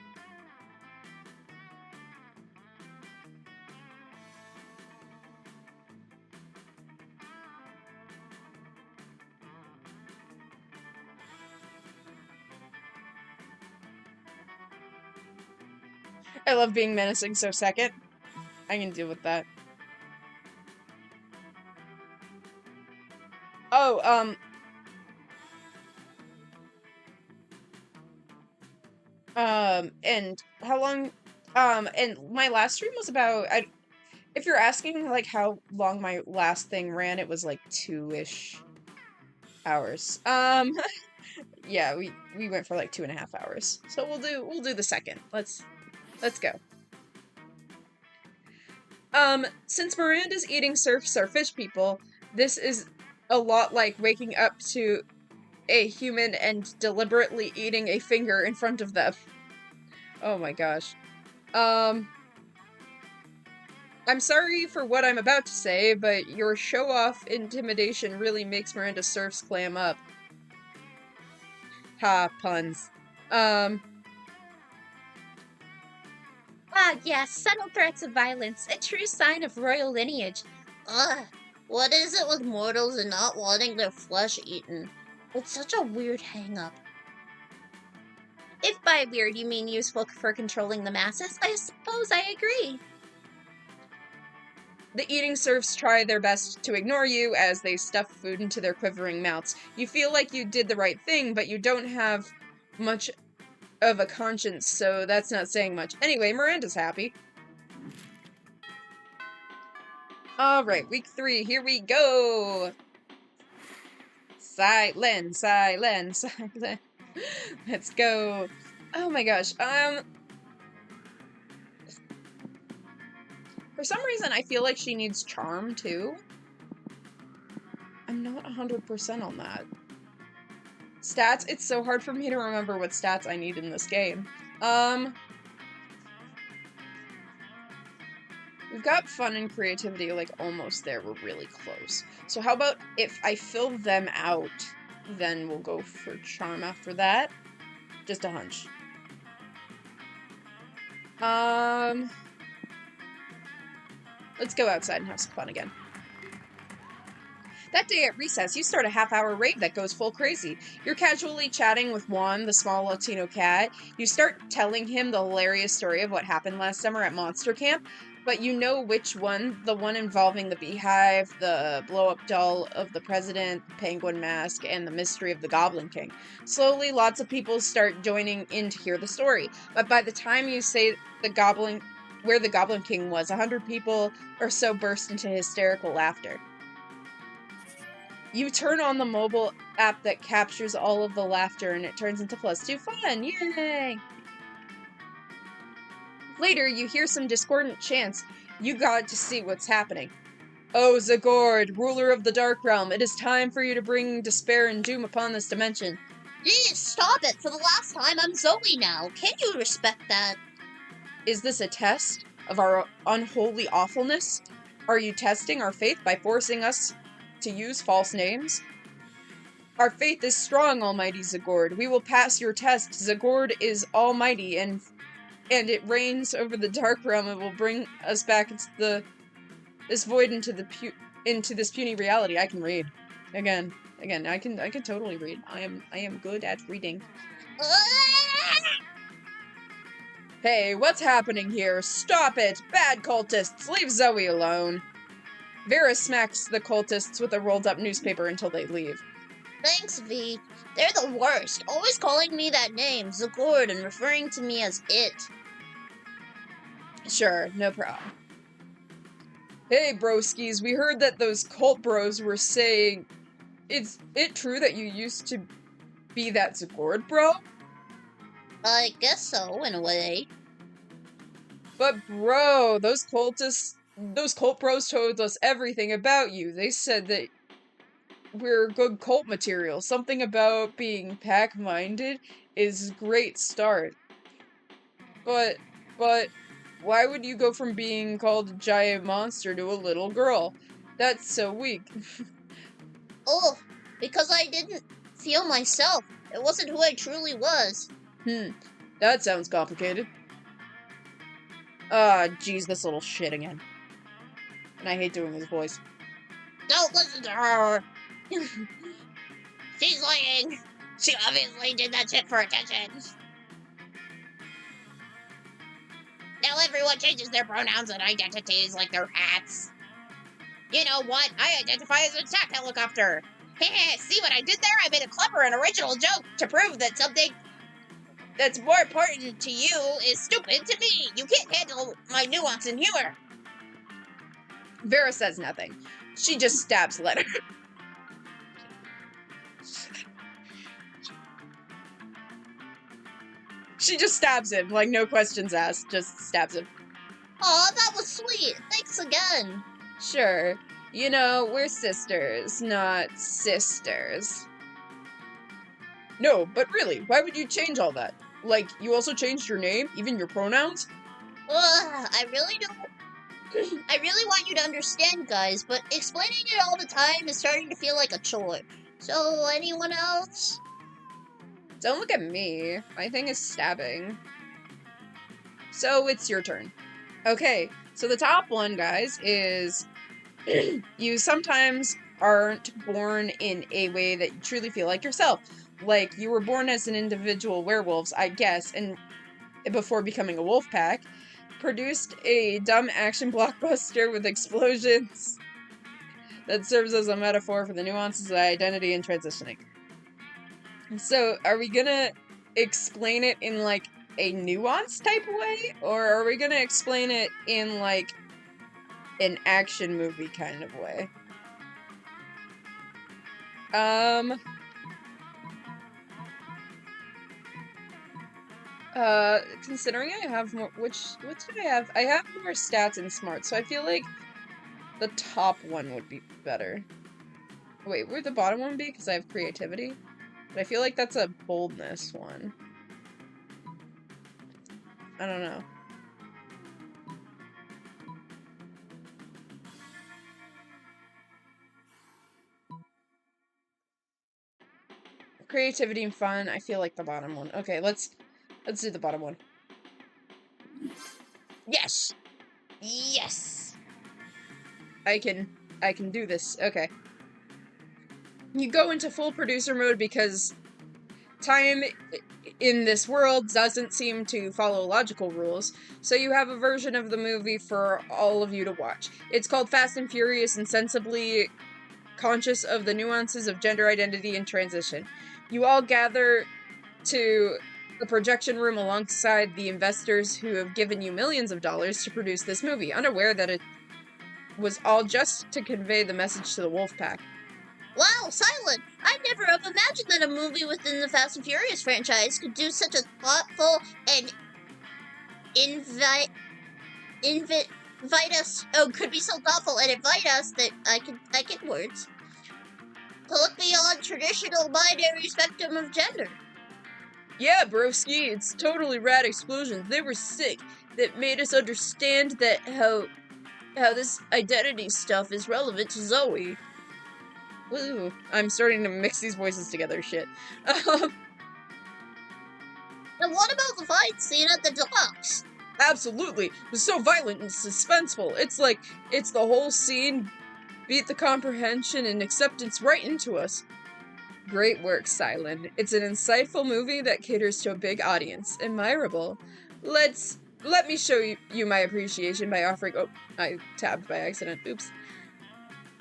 I love being menacing, so second. I can deal with that. Oh, and how long, and my last stream was about, if you're asking, like, how long my last thing ran, it was, like, 2-ish hours. Yeah, we went for, like, 2.5 hours. So we'll do the second. Let's go. Since Miranda's eating serfs are fish people, this is a lot like waking up to a human and deliberately eating a finger in front of them. Oh my gosh. I'm sorry for what I'm about to say, but your show-off intimidation really makes Miranda Surf's clam up. Ha, puns. Ah, yes, subtle threats of violence, a true sign of royal lineage. Ugh, what is it with mortals and not wanting their flesh eaten? It's such a weird hang-up. If by weird you mean useful for controlling the masses, I suppose I agree. The eating serfs try their best to ignore you as they stuff food into their quivering mouths. You feel like you did the right thing, but you don't have much of a conscience, so that's not saying much. Anyway, Miranda's happy. Alright, week 3, here we go! Cylen. Let's go. Oh my gosh, for some reason I feel like she needs charm, too. I'm not 100% on that. Stats, it's so hard for me to remember what stats I need in this game. We've got fun and creativity, like, almost there. We're really close. So how about if I fill them out, then we'll go for charm after that? Just a hunch. Let's go outside and have some fun again. That day at recess, you start a half-hour rave that goes full crazy. You're casually chatting with Juan, the small Latino cat. You start telling him the hilarious story of what happened last summer at Monster Camp, but you know which one, the one involving the beehive, the blow-up doll of the president, the penguin mask, and the mystery of the Goblin King. Slowly, lots of people start joining in to hear the story, but by the time you say where the Goblin King was, 100 people or so burst into hysterical laughter. You turn on the mobile app that captures all of the laughter and it turns into +2 fun. Yay! Later, you hear some discordant chants. You got to see what's happening. Oh, Zagord, ruler of the Dark Realm, it is time for you to bring despair and doom upon this dimension. Geez, stop it! For the last time, I'm Zoe now. Can you respect that? Is this a test of our unholy awfulness? Are you testing our faith by forcing us to use false names? Our faith is strong, Almighty Zagord. We will pass your test. Zagord is almighty, and it reigns over the Dark Realm and will bring us back into this void into this puny reality. I can read. Again, I can totally read. I am good at reading. Hey, what's happening here? Stop it! Bad cultists! Leave Zoe alone! Vera smacks the cultists with a rolled-up newspaper until they leave. Thanks, V. They're the worst, always calling me that name, Zagord, and referring to me as it. Sure, no problem. Hey, broskies, we heard that those cult bros were saying... Is it true that you used to be that Zagord bro? I guess so, in a way. But bro, those cult bros told us everything about you. They said that we're good cult material. Something about being pack-minded is a great start. But, why would you go from being called a giant monster to a little girl? That's so weak. Oh, because I didn't feel myself. It wasn't who I truly was. That sounds complicated. Ah, geez, this little shit again. And I hate doing his voice. Don't listen to her! She's lying! She obviously did that shit for attention. Now everyone changes their pronouns and identities like their hats. You know what? I identify as an attack helicopter. Heh, see what I did there? I made a clever and original joke to prove that something that's more important to you is stupid to me. You can't handle my nuance and humor. Vera says nothing. She just stabs Leonard. She just stabs him, like no questions asked, just stabs him. Aw, that was sweet. Thanks again. Sure. You know, we're sisters, not sisters. No, but really, why would you change all that? Like, you also changed your name, even your pronouns? Ugh, I really don't I really want you to understand, guys, but explaining it all the time is starting to feel like a chore. So, anyone else? Don't look at me. My thing is stabbing. So it's your turn. Okay, so the top one, guys, is you sometimes aren't born in a way that you truly feel like yourself. Like, you were born as an individual werewolves, I guess, and before becoming a wolf pack, produced a dumb action blockbuster with explosions that serves as a metaphor for the nuances of identity and transitioning. So, are we gonna explain it in, like, a nuanced type way? Or are we gonna explain it in, like, an action movie kind of way? Considering I have more, what did I have? I have more stats and smart, so I feel like the top one would be better. Wait, where'd the bottom one be? Because I have creativity? But I feel like that's a boldness one. I don't know. Creativity and fun, I feel like the bottom one. Okay, let's do the bottom one. Yes! Yes! I can do this. Okay. You go into full producer mode because time in this world doesn't seem to follow logical rules, so you have a version of the movie for all of you to watch. It's called Fast and Furious, insensibly conscious of the nuances of gender identity and transition. You all gather to the projection room alongside the investors who have given you millions of dollars to produce this movie, unaware that it was all just to convey the message to the Wolfpack. Wow, Cylen! I never have imagined that a movie within the Fast and Furious franchise could do such a thoughtful and invite us. Oh, could be so thoughtful and invite us that I get words to look beyond traditional binary spectrum of gender. Yeah, broski, it's totally rad explosions. They were sick. That made us understand that how this identity stuff is relevant to Zoe. Woo, I'm starting to mix these voices together, shit. And what about the fight scene at the docks? Absolutely. It was so violent and suspenseful. It's the whole scene beat the comprehension and acceptance right into us. Great work, Cylen. It's an insightful movie that caters to a big audience. Admirable. Let me show you my appreciation by offering— oh, I tabbed by accident. Oops.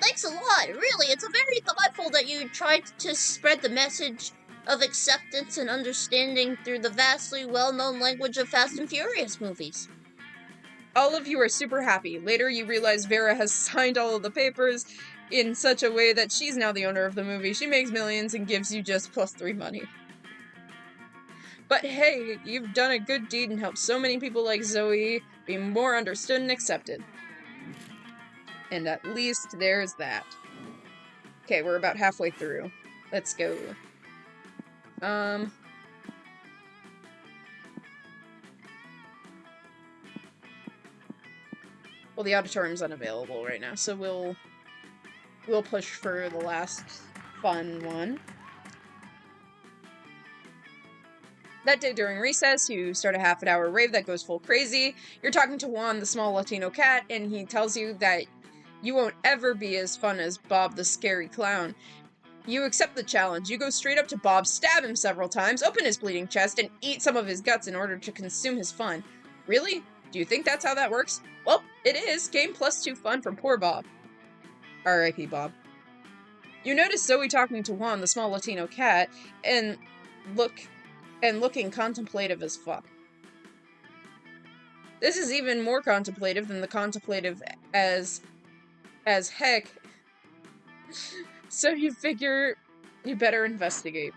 Thanks a lot. Really, it's a very thoughtful that you tried to spread the message of acceptance and understanding through the vastly well-known language of Fast and Furious movies. All of you are super happy. Later you realize Vera has signed all of the papers in such a way that she's now the owner of the movie. She makes millions and gives you just +3 money. But hey, you've done a good deed and helped so many people like Zoe be more understood and accepted. And at least there's that. Okay, we're about halfway through. Let's go. Well, the auditorium's unavailable right now, so we'll push for the last fun one. That day during recess, you start a half-an-hour rave that goes full crazy. You're talking to Juan, the small Latino cat, and he tells you that you won't ever be as fun as Bob the scary clown. You accept the challenge. You go straight up to Bob, stab him several times, open his bleeding chest, and eat some of his guts in order to consume his fun. Really? Do you think that's how that works? Well, it is. Game +2 fun from poor Bob. R.I.P. Bob. You notice Zoe talking to Juan, the small Latino cat, and looking contemplative as fuck. This is even more contemplative than the contemplative as heck. So you figure you better investigate.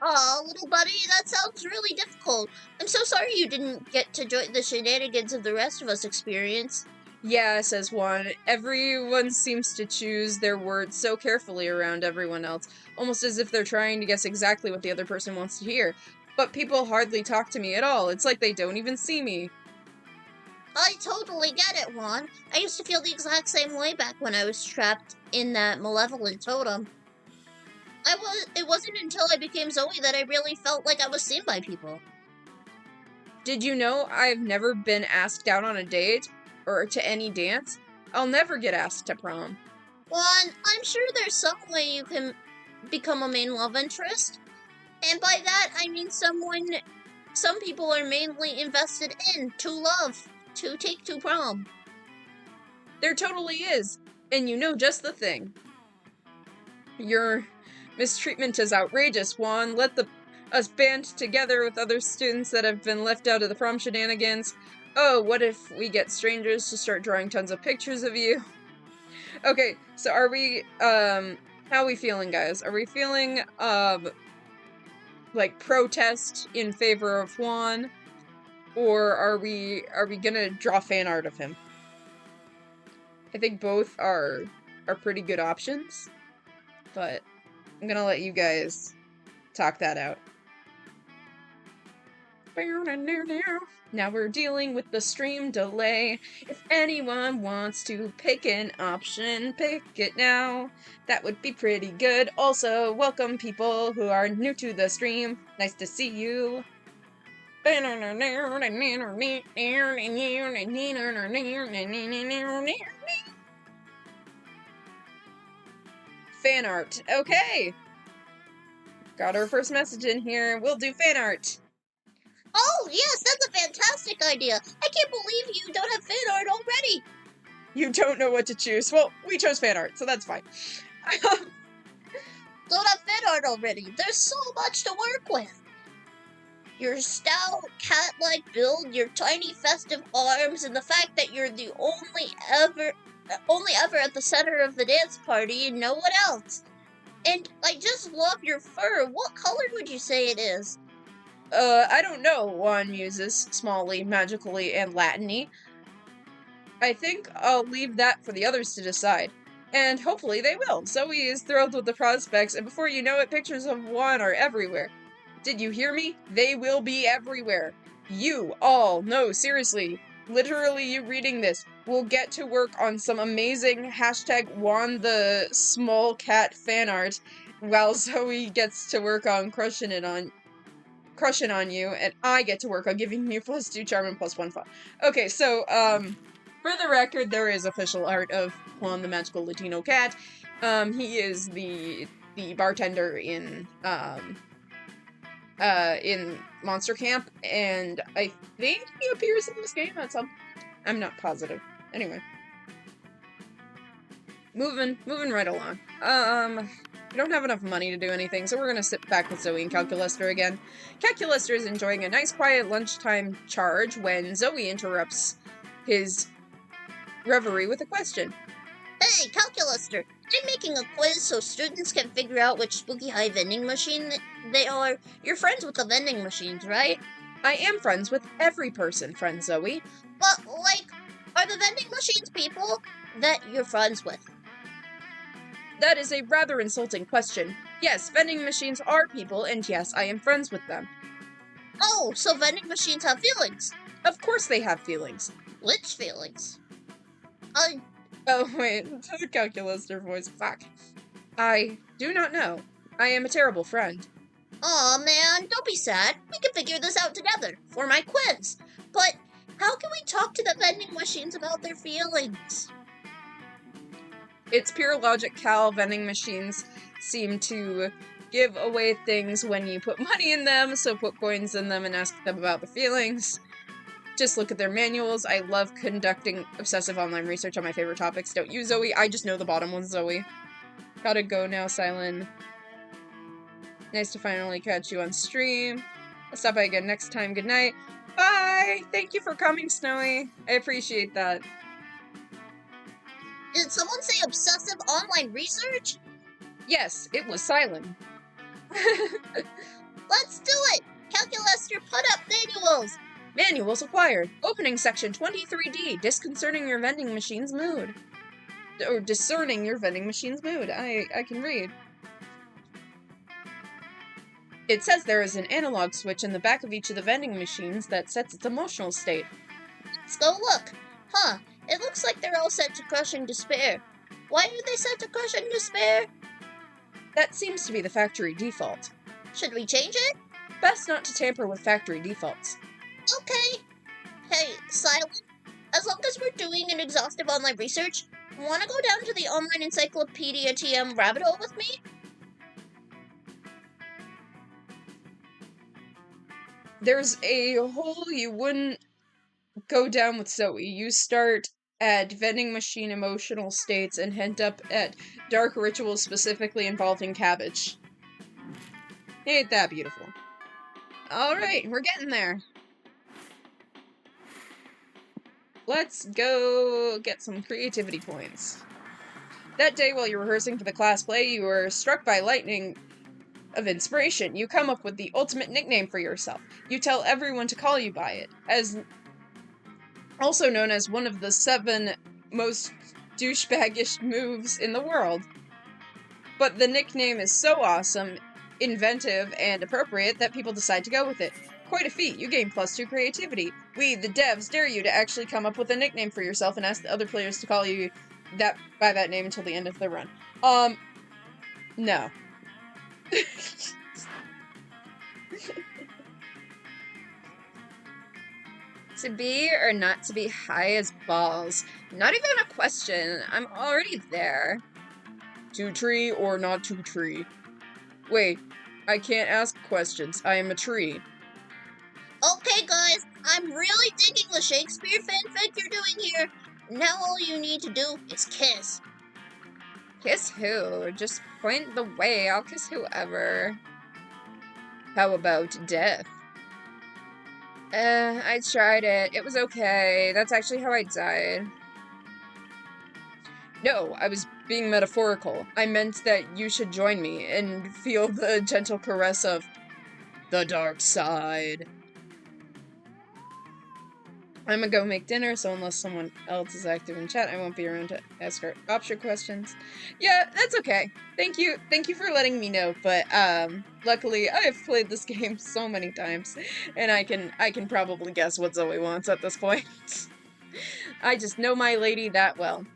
Aw, little buddy, that sounds really difficult. I'm so sorry you didn't get to join the shenanigans of the rest of us experience. Yeah, says Juan. Everyone seems to choose their words so carefully around everyone else, almost as if they're trying to guess exactly what the other person wants to hear. But people hardly talk to me at all. It's like they don't even see me. I totally get it, Juan. I used to feel the exact same way back when I was trapped in that malevolent totem. It wasn't until I became Zoe that I really felt like I was seen by people. Did you know I've never been asked out on a date or to any dance? I'll never get asked to prom. Juan, I'm sure there's some way you can become a main love interest. And by that, I mean some people are mainly invested in, to love, to take to prom. There totally is, and you know just the thing. Your mistreatment is outrageous, Juan. Let us band together with other students that have been left out of the prom shenanigans. Oh, what if we get strangers to start drawing tons of pictures of you? Okay, so are we, how are we feeling, guys? Are we feeling, like, protest in favor of Juan? Or are we gonna draw fan art of him? I think both are pretty good options, but I'm gonna let you guys talk that out. Now we're dealing with the stream delay. If anyone wants to pick an option, pick it now. That would be pretty good. Also, welcome people who are new to the stream. Nice to see you. Fan art. Okay. Got our first message in here. We'll do fan art. Oh, yes, that's a fantastic idea. I can't believe you don't have fan art already. You don't know what to choose. Well, we chose fan art, so that's fine. Don't have fan art already. There's so much to work with. Your stout, cat-like build, your tiny festive arms, and the fact that you're the only ever at the center of the dance party and no one else. And I just love your fur. What color would you say it is? I don't know, Juan muses, smallly, magically, and Latin-y. I think I'll leave that for the others to decide. And hopefully they will. Zoe is thrilled with the prospects, and before you know it, pictures of Juan are everywhere. Did you hear me? They will be everywhere. You all, no, seriously, literally you reading this, will get to work on some amazing hashtag Juan the Small Cat fan art, while Zoe gets to work on crushing on you, and I get to work on giving you +2 charm and +1 fun. Okay, so, for the record, there is official art of Juan the Magical Latino Cat. He is the bartender in Monster Camp, and I think he appears in this game at some... I'm not positive. Anyway. Moving right along. We don't have enough money to do anything, so we're gonna sit back with Zoe and Calculester again. Calculester is enjoying a nice quiet lunchtime charge when Zoe interrupts his reverie with a question. Hey, Calculester, I'm making a quiz so students can figure out which spooky high vending machine they are. You're friends with the vending machines, right? I am friends with every person, friend Zoe. But, like, are the vending machines people that you're friends with? That is a rather insulting question. Yes, vending machines are people, and yes, I am friends with them. Oh, so vending machines have feelings. Of course they have feelings. Which feelings? Oh, wait, the Calculester voice, fuck. I do not know. I am a terrible friend. Aw, man, don't be sad. We can figure this out together, for my quiz. But how can we talk to the vending machines about their feelings? It's pure logic, Cal. Vending machines seem to give away things when you put money in them, so put coins in them and ask them about the feelings. Just look at their manuals. I love conducting obsessive online research on my favorite topics. Don't you, Zoe? I just know the bottom one, Zoe. Gotta go now, Cylen. Nice to finally catch you on stream. I'll stop by again next time. Good night. Bye! Thank you for coming, Snowy. I appreciate that. Did someone say obsessive online research? Yes, it was Cylen. Let's do it! Calculester, put up manuals! Manuals acquired. Opening section 23D. Disconcerting your vending machine's mood. Or discerning your vending machine's mood. I can read. It says there is an analog switch in the back of each of the vending machines that sets its emotional state. Let's go look. Huh, it looks like they're all set to crushing despair. Why are they set to crushing despair? That seems to be the factory default. Should we change it? Best not to tamper with factory defaults. Okay. Hey, Cylen, as long as we're doing an exhaustive online research, want to go down to the online encyclopedia TM rabbit hole with me? There's a hole you wouldn't go down with Zoe. You start at vending machine emotional states and end up at dark rituals specifically involving cabbage. Ain't that beautiful? Alright, we're getting there. Let's go get some creativity points. That day while you're rehearsing for the class play, you were struck by lightning of inspiration. You come up with the ultimate nickname for yourself. You tell everyone to call you by it, as also known as one of the 7 most douchebaggish moves in the world. But the nickname is so awesome, inventive, and appropriate that people decide to go with it. Quite a feat. You gain +2 creativity. We, the devs, dare you to actually come up with a nickname for yourself and ask the other players to call you by that name until the end of the run. No. To be or not to be high as balls. Not even a question. I'm already there. To tree or not to tree? Wait, I can't ask questions. I am a tree. Okay, guys, I'm really digging the Shakespeare fanfic you're doing here. Now all you need to do is kiss. Kiss who? Just point the way. I'll kiss whoever. How about death? I tried it. It was okay. That's actually how I died. No, I was being metaphorical. I meant that you should join me and feel the gentle caress of the dark side. I'm gonna go make dinner, so unless someone else is active in chat, I won't be around to ask our option questions. Yeah, that's okay. Thank you for letting me know, but, luckily, I have played this game so many times, and I can probably guess what Zoe wants at this point. I just know my lady that well.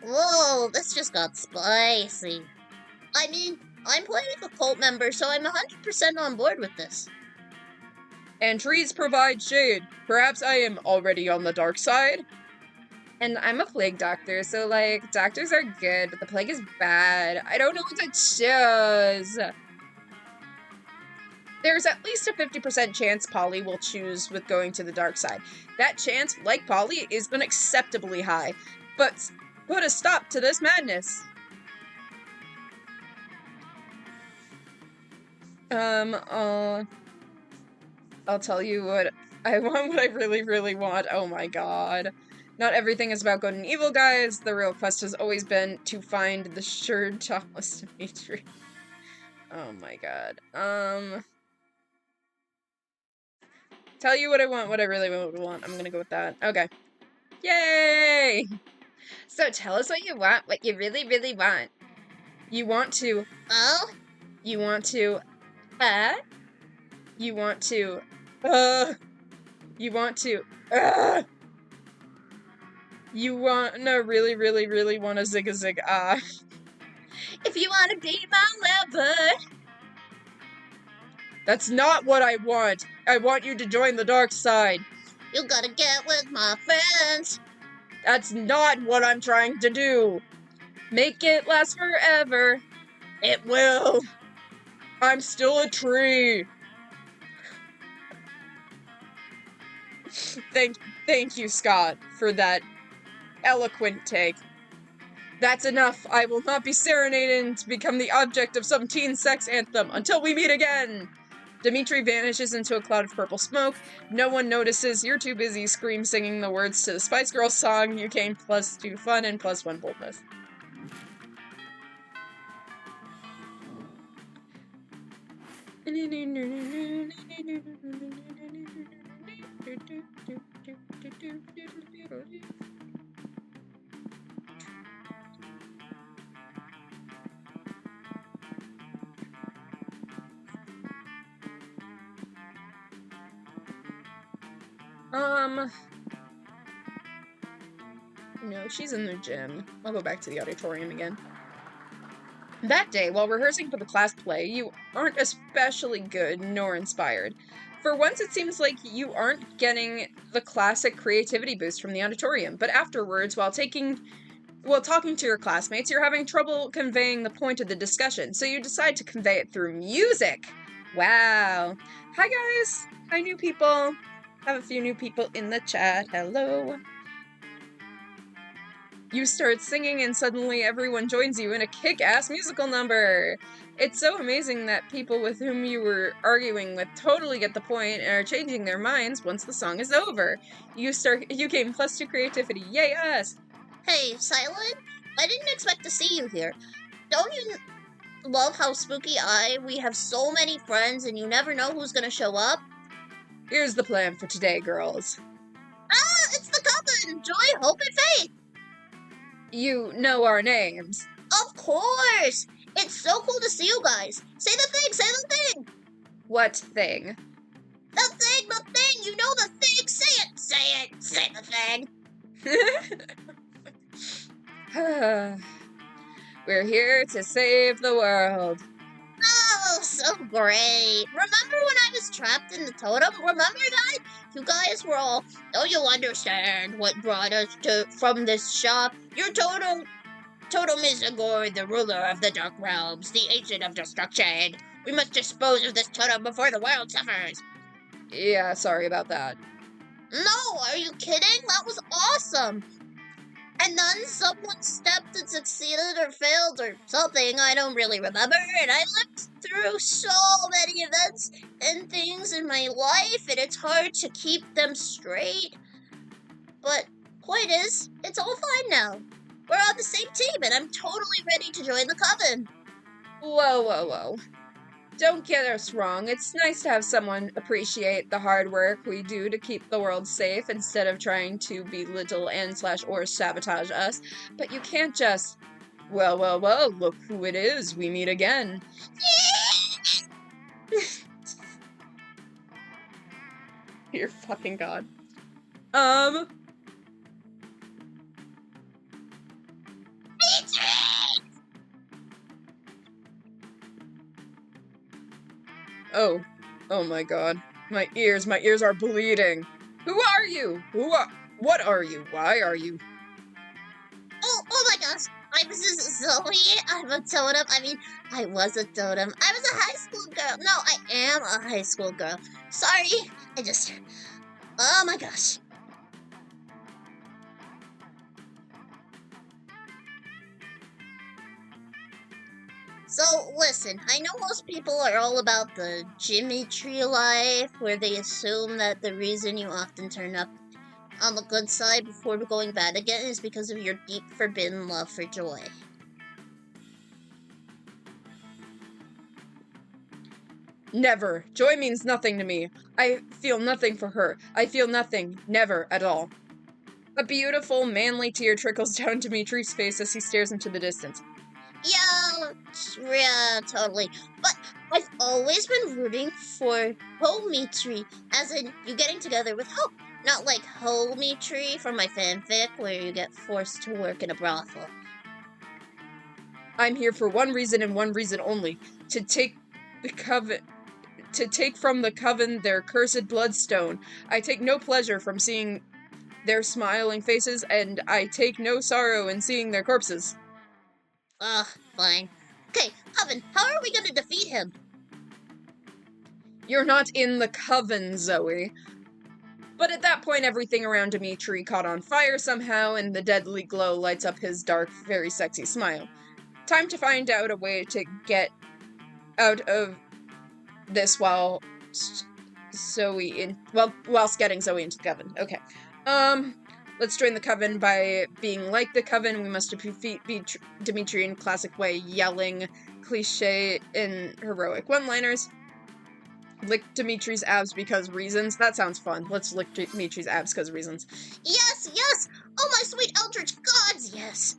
Whoa, this just got spicy. I mean, I'm playing a cult member, so I'm 100% on board with this. And trees provide shade. Perhaps I am already on the dark side. And I'm a plague doctor, so, like, doctors are good, but the plague is bad. I don't know what to choose. There's at least a 50% chance Polly will choose with going to the dark side. That chance, like Polly, is unacceptably high. But put a stop to this madness. I'll tell you what I want, what I really, really want. Oh my god. Not everything is about good and evil, guys. The real quest has always been to find the sherd topless Dimitri. Oh my god. Tell you what I want, what I really want. I'm gonna go with that. Okay. Yay! So tell us what you want, what you really, really want. You want to, Oh? you want to, you want to, you want to, you want, no, really, really, really want to zig a zig, If you want to be my lover. That's not what I want. I want you to join the dark side. You gotta get with my friends. That's not what I'm trying to do. Make it last forever. It will. I'm still a tree. Thank you, Scott, for that eloquent take. That's enough. I will not be serenaded to become the object of some teen sex anthem until we meet again. Dimitri vanishes into a cloud of purple smoke. No one notices. You're too busy scream singing the words to the Spice Girls song. You gain +2 fun and +1 boldness. no, she's in the gym. I'll go back to the auditorium again. That day, while rehearsing for the class play, you aren't especially good nor inspired. For once, it seems like you aren't getting the classic creativity boost from the auditorium, but afterwards, while talking to your classmates, you're having trouble conveying the point of the discussion, so you decide to convey it through music. Wow. Hi, guys. Hi, new people. Have a few new people in the chat. Hello. You start singing and suddenly everyone joins you in a kick-ass musical number. It's so amazing that people with whom you were arguing with totally get the point and are changing their minds once the song is over. You gain +2 creativity. Yay us! Hey, Cylen, I didn't expect to see you here. Don't you love how spooky we have so many friends and you never know who's gonna show up? Here's the plan for today, girls. Ah, it's the coven! Joy, hope, and faith! You know our names. Of course! It's so cool to see you guys. Say the thing, say the thing! What thing? The thing! You know the thing! Say it! Say the thing! We're here to save the world. Oh, so great. Remember when I was trapped in the totem? Remember that? You guys were all, don't you understand what brought us from this shop? Your totem is Agor, the ruler of the Dark Realms, the agent of destruction. We must dispose of this totem before the world suffers. Yeah, sorry about that. No, are you kidding? That was awesome. And then someone stepped and succeeded or failed or something, I don't really remember, and I lived through so many events and things in my life, and it's hard to keep them straight. But point is, it's all fine now. We're on the same team, and I'm totally ready to join the coven. Whoa. Don't get us wrong, it's nice to have someone appreciate the hard work we do to keep the world safe instead of trying to belittle and/or sabotage us, but you can't just, well, look who it is, we meet again. Dear fucking God. Oh my God. My ears are bleeding. Who are you? What are you? Why are you? Oh my gosh. I'm Zoe. I'm a totem. I was a totem. I was a high school girl. No, I am a high school girl. Sorry. Oh my gosh. So, listen, I know most people are all about the Jimmy Tree life, where they assume that the reason you often turn up on the good side before going bad again is because of your deep forbidden love for Joy. Never. Joy means nothing to me. I feel nothing for her. I feel nothing. Never at all. A beautiful, manly tear trickles down Dimitri's face as he stares into the distance. Yeah, totally. But I've always been rooting for Homitri, as in you getting together with Hope. Not like Homitri from my fanfic, where you get forced to work in a brothel. I'm here for one reason and one reason only. To take from the coven their cursed bloodstone. I take no pleasure from seeing their smiling faces, and I take no sorrow in seeing their corpses. Ugh, fine. Okay, Coven, how are we gonna defeat him? You're not in the coven, Zoe. But at that point, everything around Dimitri caught on fire somehow, and the deadly glow lights up his dark, very sexy smile. Time to find out a way to get out of this whilst getting Zoe into the coven. Okay. Let's join the coven by being like the coven. We must defeat Dimitri in classic way, yelling cliche and heroic one-liners. Lick Dimitri's abs because reasons. That sounds fun. Let's lick Dimitri's abs because reasons. Yes! Oh my sweet eldritch gods, yes!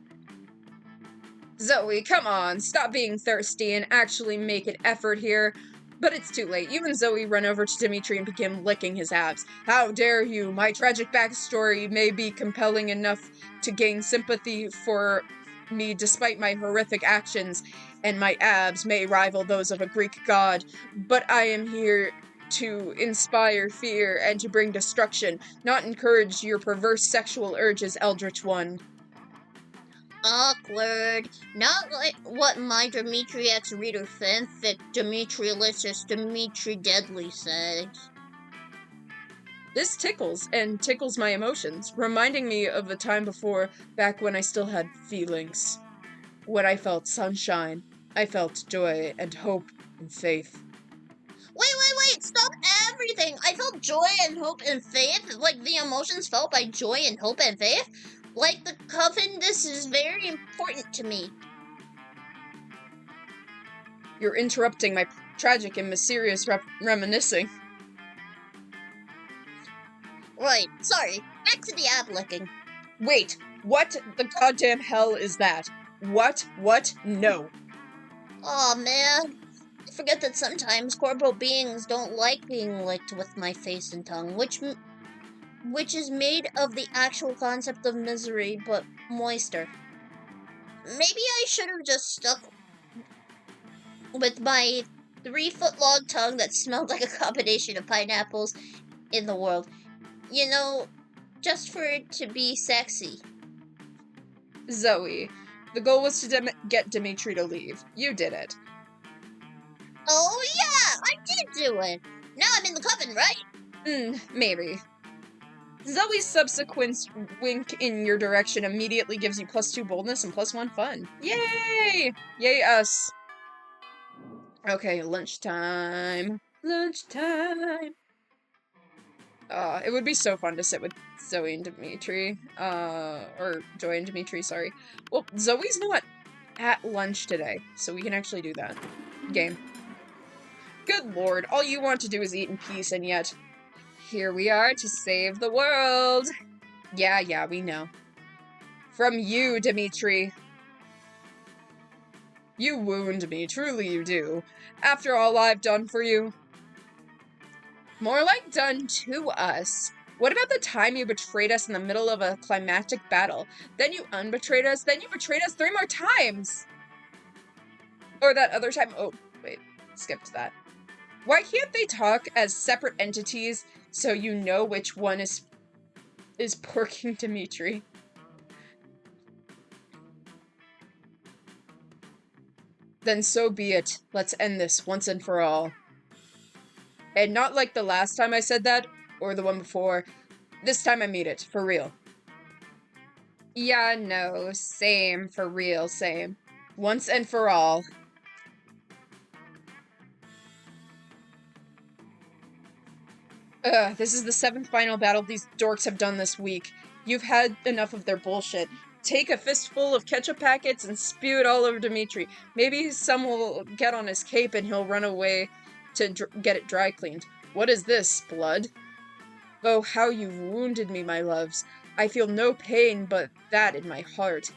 Zoe, come on. Stop being thirsty and actually make an effort here. But it's too late. You and Zoe run over to Dimitri and begin licking his abs. How dare you? My tragic backstory may be compelling enough to gain sympathy for me despite my horrific actions, and my abs may rival those of a Greek god, but I am here to inspire fear and to bring destruction, not encourage your perverse sexual urges, Eldritch One. Awkward. Not like what my Dimitri X reader fanfic Dimitriolicious Dimitri Deadly says. This tickles, and tickles my emotions, reminding me of the time before, back when I still had feelings. When I felt sunshine, I felt joy and hope and faith. Wait, stop everything! I felt joy and hope and faith, like the emotions felt by joy and hope and faith. Like the coven, this is very important to me. You're interrupting my tragic and mysterious reminiscing. Right, sorry. Back to the ab licking. Wait, what the goddamn hell is that? What? No. Aw, man. I forget that sometimes corporal beings don't like being licked with my face and tongue, which is made of the actual concept of misery, but moister. Maybe I should have just stuck with my 3-foot-long tongue that smelled like a combination of pineapples in the world. You know, just for it to be sexy. Zoe, the goal was to get Dimitri to leave. You did it. Oh yeah, I did do it. Now I'm in the coven, right? Maybe. Zoe's subsequent wink in your direction immediately gives you +2 boldness and +1 fun. Yay! Yay us. Okay, lunchtime. Lunchtime. It would be so fun to sit with Zoe and Dimitri. Or Joy and Dimitri, sorry. Well, Zoe's not at lunch today, so we can actually do that. Game. Good lord, all you want to do is eat in peace, and yet here we are to save the world. Yeah, we know. From you, Dimitri. You wound me, truly you do. After all I've done for you. More like done to us. What about the time you betrayed us in the middle of a climactic battle? Then you unbetrayed us, then you betrayed us 3 more times! Or that other time— oh, wait, skipped that. Why can't they talk as separate entities so you know which one is porking Dimitri? Then so be it. Let's end this once and for all. And not like the last time I said that, or the one before. This time I mean it, for real. Yeah, no, same, for real, same. Once and for all. This is the 7th final battle these dorks have done this week. You've had enough of their bullshit. Take a fistful of ketchup packets and spew it all over Dimitri. Maybe some will get on his cape and he'll run away to get it dry cleaned. What is this, blood? Oh, how you've wounded me, my loves. I feel no pain but that in my heart.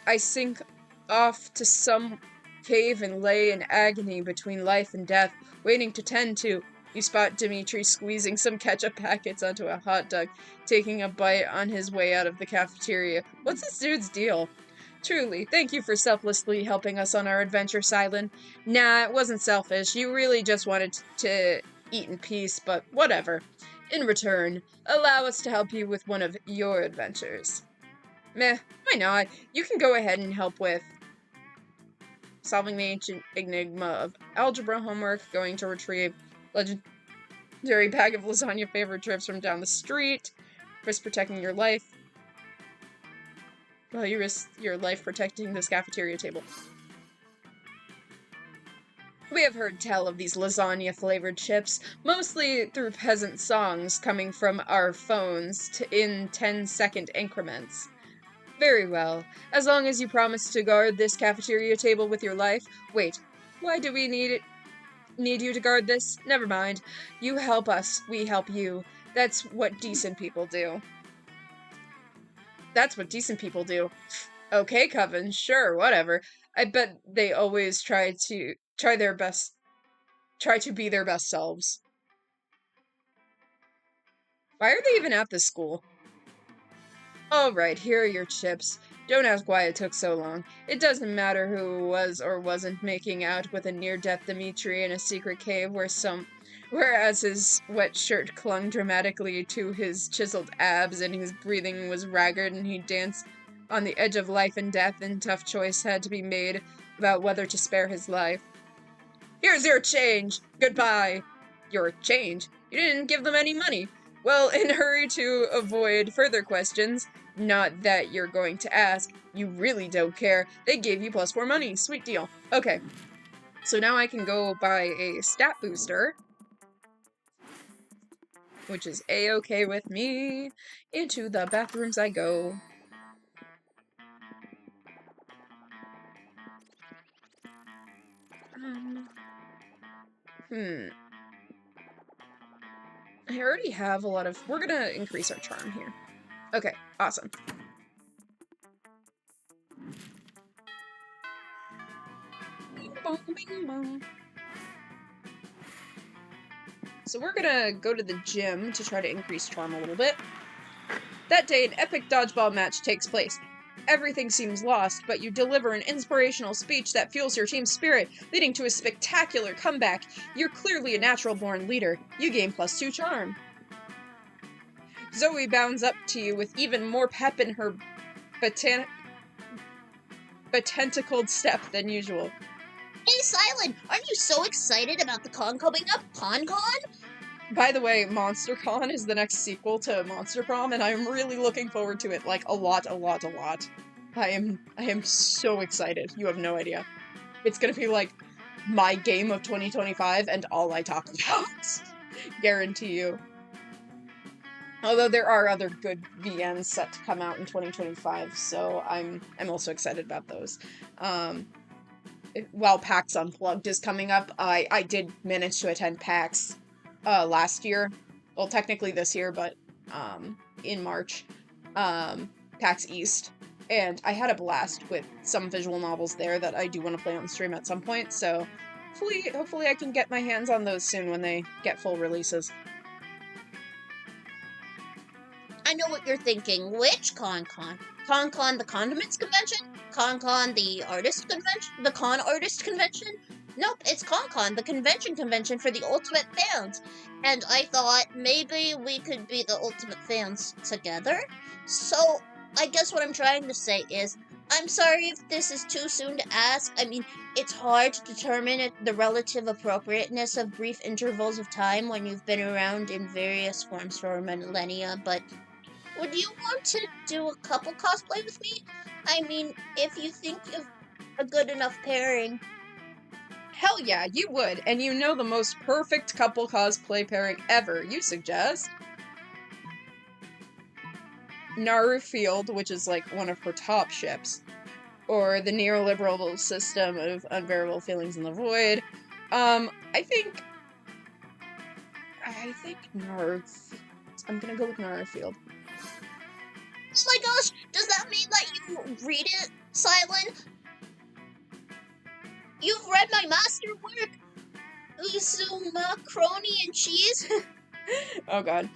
I sink off to some cave and lay in agony between life and death, waiting to tend to. You spot Dimitri squeezing some ketchup packets onto a hot dog, taking a bite on his way out of the cafeteria. What's this dude's deal? Truly, thank you for selflessly helping us on our adventure, Cylen. Nah, it wasn't selfish. You really just wanted to eat in peace, but whatever. In return, allow us to help you with one of your adventures. Meh, why not? You can go ahead and help with solving the ancient enigma of algebra homework, going to retrieve legendary bag of lasagna favorite trips from down the street, risk protecting your life. Well, you risk your life protecting this cafeteria table. We have heard tell of these lasagna-flavored chips, mostly through peasant songs coming from our phones in 10-second increments. Very well. As long as you promise to guard this cafeteria table with your life. Wait, why do we need you to guard this? Never mind. You help us, we help you. That's what decent people do. That's what decent people do. Okay, Coven, sure, whatever. I bet they always try their best try to be their best selves. Why are they even at this school? All right, here are your chips. Don't ask why it took so long. It doesn't matter who was or wasn't making out with a near-death Dimitri in a secret cave whereas his wet shirt clung dramatically to his chiseled abs and his breathing was ragged and he danced on the edge of life and death and tough choice had to be made about whether to spare his life. Here's your change! Goodbye! Your change? You didn't give them any money. Well, in a hurry to avoid further questions, not that you're going to ask, you really don't care, they gave you +4 money. Sweet deal. Okay, so now I can go buy a stat booster, which is a-okay with me. Into the bathrooms I go. I already have a lot of... We're gonna increase our charm here. Okay, awesome. Bing bong, bing bong. So we're gonna go to the gym to try to increase charm a little bit. That day, an epic dodgeball match takes place. Everything seems lost, but you deliver an inspirational speech that fuels your team's spirit, leading to a spectacular comeback. You're clearly a natural-born leader. You gain +2 charm. Zoe bounds up to you with even more pep in her botantacled step than usual. Hey, Cylen, aren't you so excited about the con coming up? Con? By the way, MonsterCon is the next sequel to Monster Prom, and I'm really looking forward to it, like, a lot. I am so excited. You have no idea. It's gonna be, like, my game of 2025 and all I talk about. Guarantee you. Although there are other good VNs set to come out in 2025, so I'm also excited about those. While PAX Unplugged is coming up, I did manage to attend PAX last year. Well, technically this year, but in March. PAX East. And I had a blast with some visual novels there that I do want to play on stream at some point, so hopefully I can get my hands on those soon when they get full releases. I know what you're thinking. Which con? Con the Condiments Convention? Con the Artist Convention? The Con Artist Convention? Nope, it's Con the convention for the Ultimate Fans. And I thought maybe we could be the Ultimate Fans together? So, I guess what I'm trying to say is, I'm sorry if this is too soon to ask. I mean, it's hard to determine the relative appropriateness of brief intervals of time when you've been around in various forms for millennia, but would you want to do a couple cosplay with me? I mean, if you think of a good enough pairing. Hell yeah, you would, and you know the most perfect couple cosplay pairing ever. You suggest? Naru Field, which is like one of her top ships, or the neoliberal system of unbearable feelings in the void. I think Naru. I'm gonna go with Naru Field. Oh my gosh, does that mean that you read it, Cylen? You've read my masterwork? Usu macaroni and cheese? Oh god.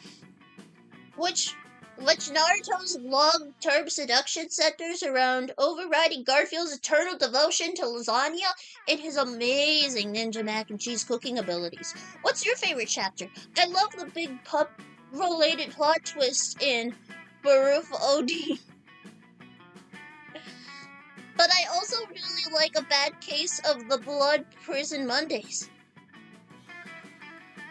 Which Naruto's long-term seduction centers around overriding Garfield's eternal devotion to lasagna and his amazing ninja mac and cheese cooking abilities. What's your favorite chapter? I love the big pup-related plot twist in Baruch OD. But I also really like A Bad Case of the Blood Prison Mondays.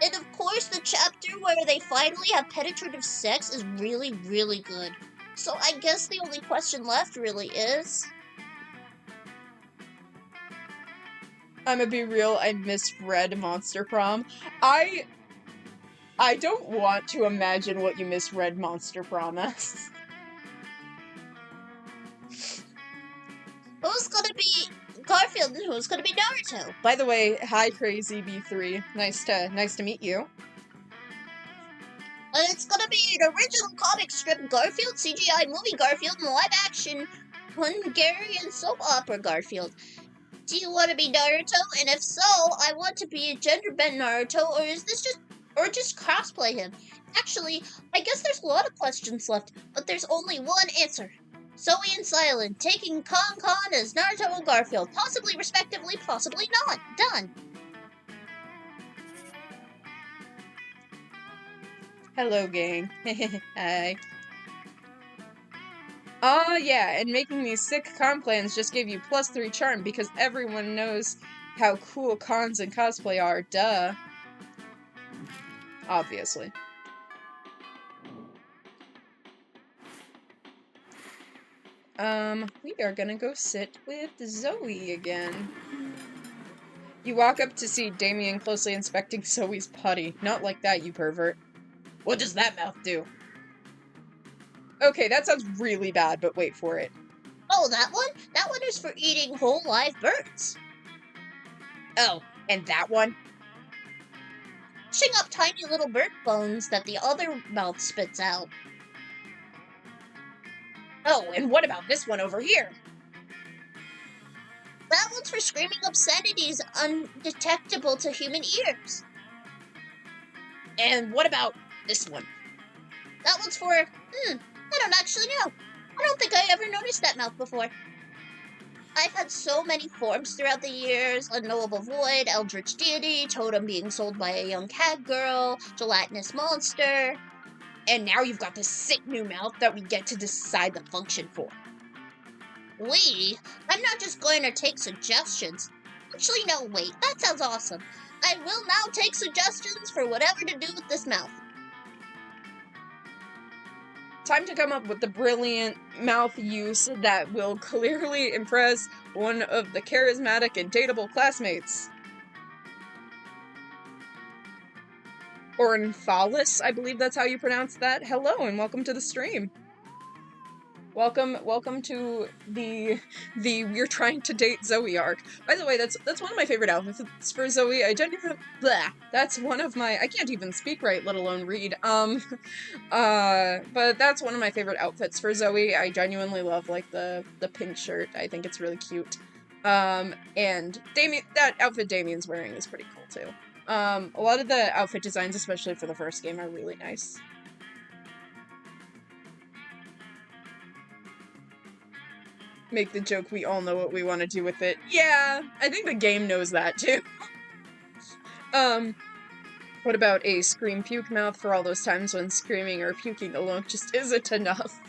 And of course, the chapter where they finally have penetrative sex is really, really good. So I guess the only question left really is... I'm gonna be real, I misread Monster Prom. I don't want to imagine what you misread Monster Prom as. Who's gonna be Garfield and who's gonna be Naruto? By the way, hi Crazy B3. Nice to meet you. And it's gonna be an original comic strip Garfield, CGI movie Garfield, and live-action Hungarian soap opera Garfield. Do you want to be Naruto? And if so, I want to be a gender-bent Naruto, or is this just cosplay him? Actually, I guess there's a lot of questions left, but there's only one answer. Zoe and Cylen taking Con as Naruto and Garfield, possibly respectively, possibly not. Done. Hello, gang. Hi. Yeah, and making these sick con plans just gave you +3 charm because everyone knows how cool cons and cosplay are, duh. Obviously. We are gonna go sit with Zoe again. You walk up to see Damien closely inspecting Zoe's putty. Not like that, you pervert. What does that mouth do? Okay, that sounds really bad, but wait for it. Oh, that one? That one is for eating whole live birds. Oh, and that one? Pushing up tiny little bird bones that the other mouth spits out. Oh, and what about this one over here? That one's for screaming obscenities undetectable to human ears. And what about this one? That one's for, I don't actually know. I don't think I ever noticed that mouth before. I've had so many forms throughout the years: unknowable void, eldritch deity, totem being sold by a young cat girl, gelatinous monster. And now you've got this sick new mouth that we get to decide the function for. I'm not just going to take suggestions. Actually, no, wait, that sounds awesome. I will now take suggestions for whatever to do with this mouth. Time to come up with the brilliant mouth use that will clearly impress one of the charismatic and dateable classmates. Ornithalis, I believe that's how you pronounce that. Hello and welcome to the stream. Welcome to the we're trying to date Zoe arc. By the way, that's one of my favorite outfits for Zoe. I genuinely that's one of my I can't even speak right, let alone read. But that's one of my favorite outfits for Zoe. I genuinely love like the pink shirt. I think it's really cute. And that outfit Damien's wearing is pretty cool too. A lot of the outfit designs, especially for the first game, are really nice. Make the joke, we all know what we want to do with it. Yeah, I think the game knows that too. What about a scream puke mouth for all those times when screaming or puking alone just isn't enough?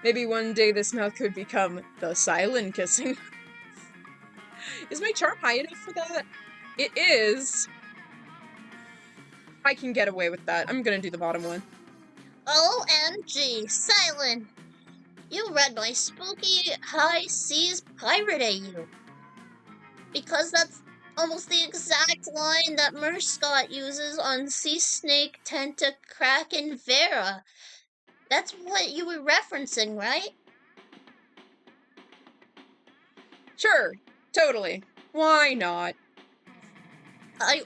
Maybe one day this mouth could become the Cylen kissing. Is my charm high enough for that? It is. I can get away with that. I'm gonna do the bottom one. OMG, Cylen! You read my spooky high seas pirate AU. Because that's almost the exact line that Scott uses on Sea Snake Tentacraken Vera. That's what you were referencing, right? Sure, totally. Why not? I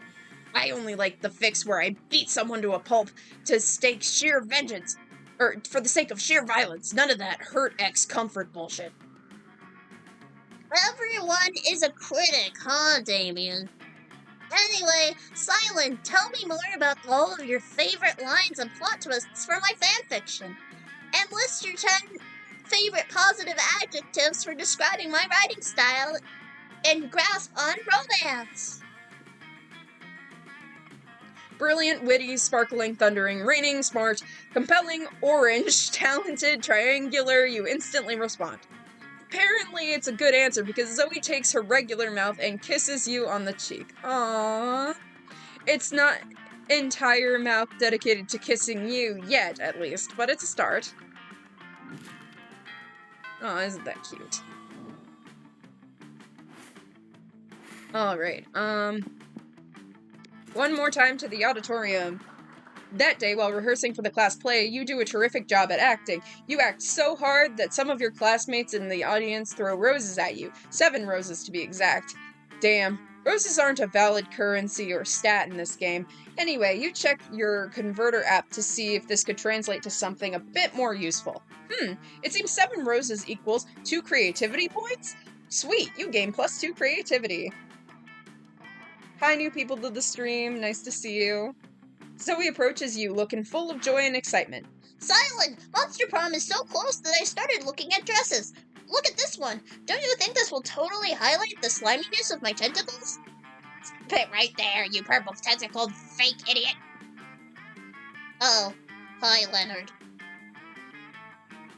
only like the fix where I beat someone to a pulp to stake sheer vengeance. Or for the sake of sheer violence. None of that hurt X comfort bullshit. Everyone is a critic, huh, Damien? Anyway, Cylen, tell me more about all of your favorite lines and plot twists for my fanfiction. And list your 10 favorite positive adjectives for describing my writing style and grasp on romance. Brilliant, witty, sparkling, thundering, raining, smart, compelling, orange, talented, triangular, you instantly respond. Apparently it's a good answer because Zoe takes her regular mouth and kisses you on the cheek. Aww. It's not entire mouth dedicated to kissing you yet, at least, but it's a start. Aw, isn't that cute? Alright, one more time to the auditorium. That day, while rehearsing for the class play, you do a terrific job at acting. You act so hard that some of your classmates in the audience throw roses at you. 7 roses to be exact. Damn. Roses aren't a valid currency or stat in this game. Anyway, you check your converter app to see if this could translate to something a bit more useful. It seems 7 roses equals 2 creativity points? Sweet, you gain +2 creativity. Hi, new people to the stream. Nice to see you. Zoe approaches you, looking full of joy and excitement. Cylen, Monster Prom is so close that I started looking at dresses. Look at this one. Don't you think this will totally highlight the sliminess of my tentacles? Spit right there, you purple tentacled fake idiot. Oh, hi, Leonard.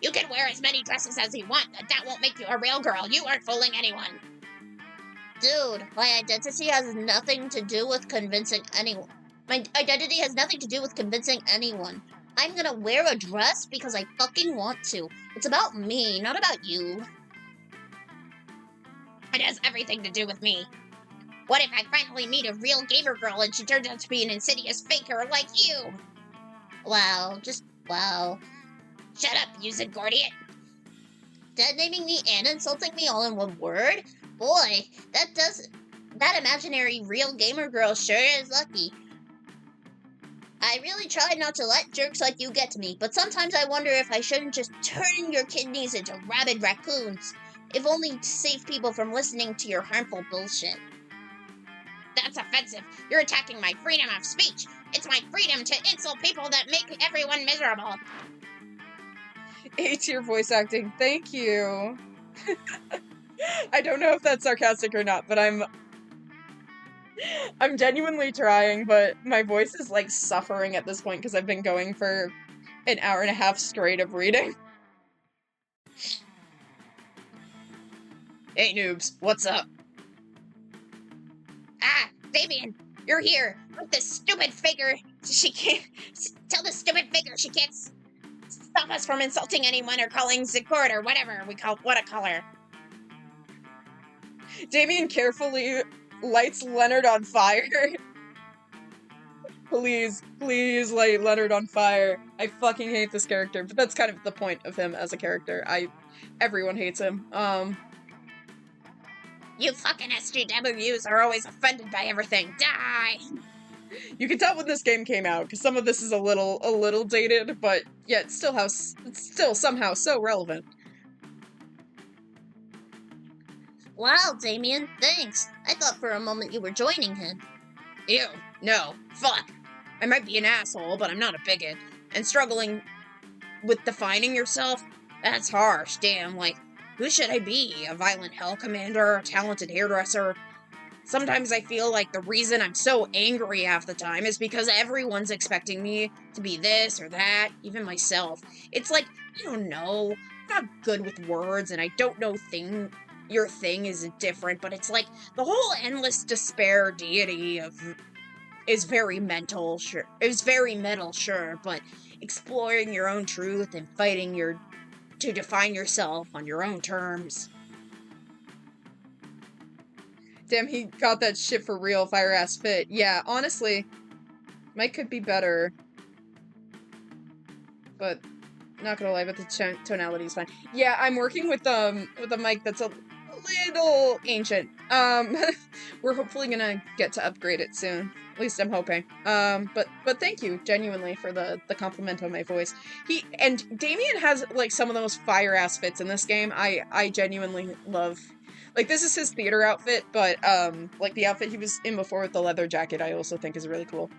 You can wear as many dresses as you want, but that won't make you a real girl. You aren't fooling anyone. Dude, my identity has nothing to do with convincing anyone. My identity has nothing to do with convincing anyone. I'm gonna wear a dress because I fucking want to. It's about me, not about you. It has everything to do with me. What if I finally meet a real gamer girl and she turns out to be an insidious faker like you? Wow, just wow. Shut up, you Zagordian. Dead naming me and insulting me all in one word? Boy, that imaginary real gamer girl sure is lucky. I really try not to let jerks like you get to me, but sometimes I wonder if I shouldn't just turn your kidneys into rabid raccoons, if only to save people from listening to your harmful bullshit. That's offensive. You're attacking my freedom of speech. It's my freedom to insult people that make everyone miserable. A-tier voice acting, thank you. I don't know if that's sarcastic or not, but I'm genuinely trying, but my voice is like suffering at this point because I've been going for an hour and a half straight of reading. Hey noobs, what's up? Ah, Damien, you're here with this stupid figure. She can't tell the stupid figure she can't stop us from insulting anyone or calling Zikord or whatever we call her. Damien carefully lights Leonard on fire. Please, please light Leonard on fire. I fucking hate this character, but that's kind of the point of him as a character. Everyone hates him. You fucking SJWs are always offended by everything. Die! You can tell when this game came out, because some of this is a little dated, but yeah, it's still somehow so relevant. Wow, Damien, thanks. I thought for a moment you were joining him. Ew, no, fuck. I might be an asshole, but I'm not a bigot. And struggling with defining yourself? That's harsh, damn, like, who should I be? A violent hell commander? A talented hairdresser? Sometimes I feel like the reason I'm so angry half the time is because everyone's expecting me to be this or that, even myself. It's like, I don't know, I'm not good with words, and I don't know your thing is different, but it's like, the whole endless despair deity is very mental, sure. It's very metal, sure, but exploring your own truth and fighting to define yourself on your own terms. Damn, he got that shit for real, fire-ass fit. Yeah, honestly, Mike could be better. But, not gonna lie, but the tonality is fine. Yeah, I'm working with a mic that's a little ancient. We're hopefully gonna get to upgrade it soon. At least I'm hoping. But thank you, genuinely, for the compliment on my voice. And Damien has, like, some of the most fire-ass fits in this game. I genuinely love. Like, this is his theater outfit, but, like, the outfit he was in before with the leather jacket I also think is really cool.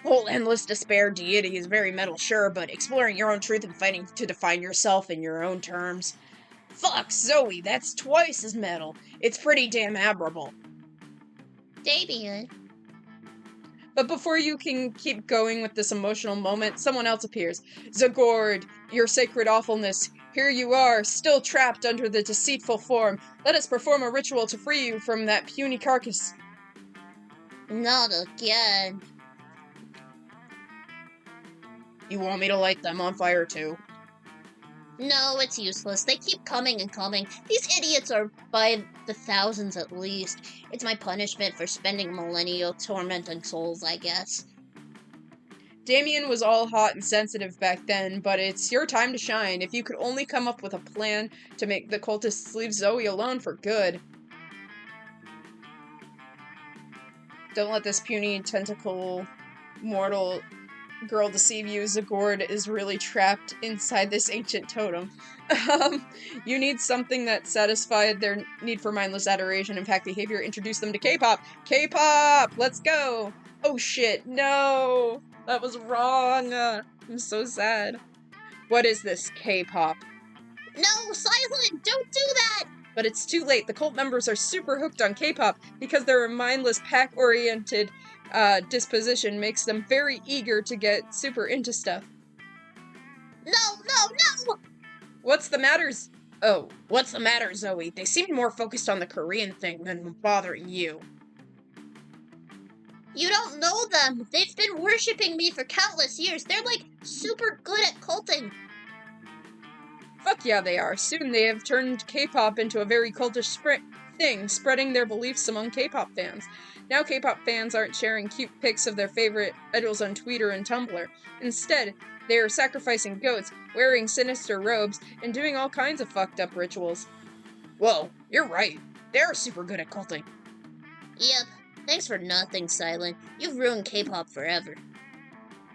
Whole endless despair deity is very metal, sure, but exploring your own truth and fighting to define yourself in your own terms. Fuck, Zoe, that's twice as metal. It's pretty damn admirable. Damien. But before you can keep going with this emotional moment, someone else appears. Zagord, your sacred awfulness, here you are, still trapped under the deceitful form. Let us perform a ritual to free you from that puny carcass. Not again. You want me to light them on fire too? No, it's useless. They keep coming and coming. These idiots are by the thousands at least. It's my punishment for spending millennia tormenting souls, I guess. Damien was all hot and sensitive back then, but it's your time to shine. If you could only come up with a plan to make the cultists leave Zoe alone for good. Don't let this puny tentacle mortal girl deceive you. Zagord is really trapped inside this ancient totem. You need something that satisfied their need for mindless adoration and pack behavior. Introduce them to K-pop. K-pop! Let's go! Oh shit, no! That was wrong! I'm so sad. What is this K-pop? No, Cylen, don't do that! But it's too late. The cult members are super hooked on K-pop because their mindless pack-oriented disposition makes them very eager to get super into stuff. No! What's the matter? Oh, what's the matter, Zoe? They seem more focused on the Korean thing than bothering you. You don't know them. They've been worshipping me for countless years. They're like super good at culting. Fuck yeah, they are. Soon they have turned K-pop into a very cultish thing, spreading their beliefs among K-pop fans. Now K-pop fans aren't sharing cute pics of their favorite idols on Twitter and Tumblr. Instead, they are sacrificing goats, wearing sinister robes, and doing all kinds of fucked up rituals. Whoa, you're right. They're super good at culting. Yep. Thanks for nothing, Cylen. You've ruined K-pop forever.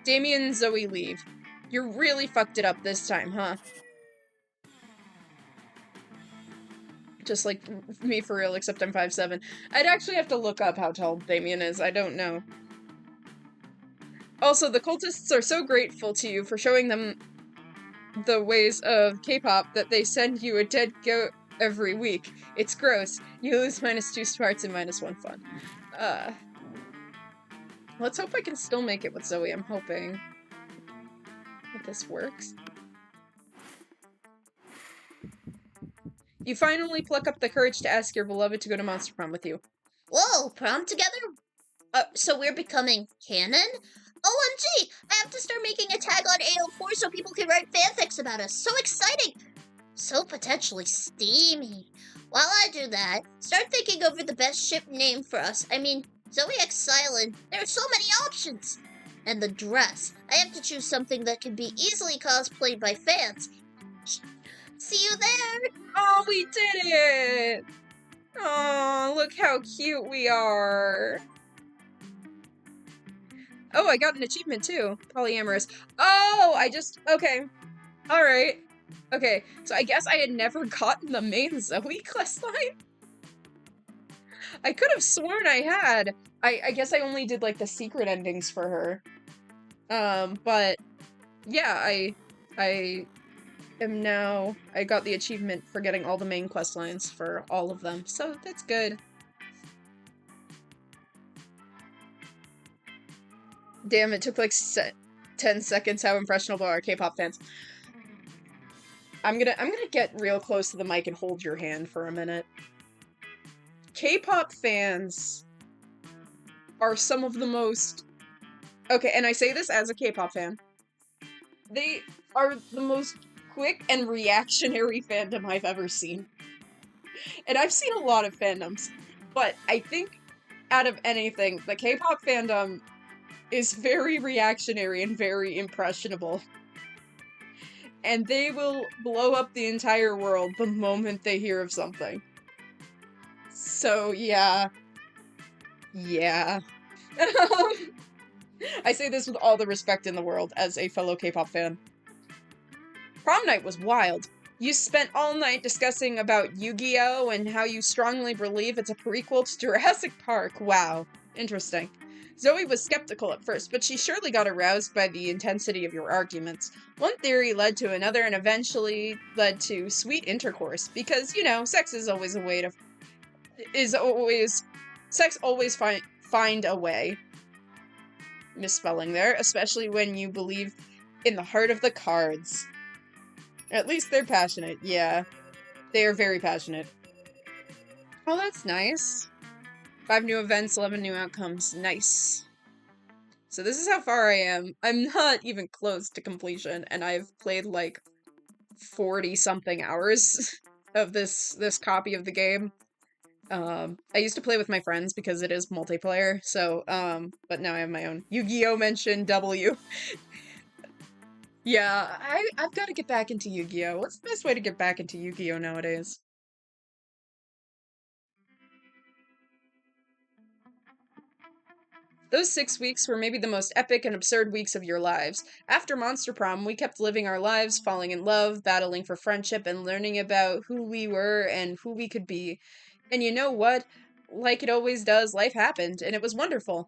Damien and Zoe leave. You really fucked it up this time, huh? Just like me for real, except I'm 5'7". I'd actually have to look up how tall Damien is. I don't know. Also, the cultists are so grateful to you for showing them the ways of K-pop that they send you a dead goat every week. It's gross. You lose -2 smarts and -1 fun. Let's hope I can still make it with Zoe. I'm hoping that this works. You finally pluck up the courage to ask your beloved to go to Monster Prom with you. Whoa, prom together? So we're becoming canon? OMG! I have to start making a tag on AO4 so people can write fanfics about us. So exciting! So potentially steamy. While I do that, start thinking over the best ship name for us. I mean, Zoe X Cylen. There are so many options. And the dress. I have to choose something that can be easily cosplayed by fans. See you there! Oh, we did it! Oh, look how cute we are. Oh, I got an achievement too. Polyamorous. Oh, okay. Alright. Okay, so I guess I had never gotten the main Zoe questline? I could have sworn I had. I guess I only did, like, the secret endings for her. But, yeah, I am now... I got the achievement for getting all the main questlines for all of them, so that's good. Damn, it took, like, 10 seconds. How impressionable are K-pop fans? I'm gonna get real close to the mic and hold your hand for a minute. K-pop fans are some of the most... Okay, and I say this as a K-pop fan. They are the most quick and reactionary fandom I've ever seen. And I've seen a lot of fandoms, but I think out of anything, the K-pop fandom is very reactionary and very impressionable. And they will blow up the entire world the moment they hear of something. So, yeah. Yeah. I say this with all the respect in the world as a fellow K-pop fan. Prom night was wild. You spent all night discussing about Yu-Gi-Oh! And how you strongly believe it's a prequel to Jurassic Park. Wow. Interesting. Zoe was skeptical at first, but she surely got aroused by the intensity of your arguments. One theory led to another and eventually led to sweet intercourse, because, you know, sex is always a way to... Sex always find a way. Misspelling there, especially when you believe in the heart of the cards. At least they're passionate, yeah. They are very passionate. Oh, that's nice. 5 new events, 11 new outcomes. Nice. So this is how far I am. I'm not even close to completion, and I've played like 40-something hours of this copy of the game. I used to play with my friends because it is multiplayer, so, but now I have my own. Yu-Gi-Oh! Mention W. Yeah, I've got to get back into Yu-Gi-Oh! What's the best way to get back into Yu-Gi-Oh! Nowadays? Those 6 weeks were maybe the most epic and absurd weeks of your lives. After Monster Prom, we kept living our lives, falling in love, battling for friendship, and learning about who we were and who we could be. And you know what? Like it always does, life happened, and it was wonderful.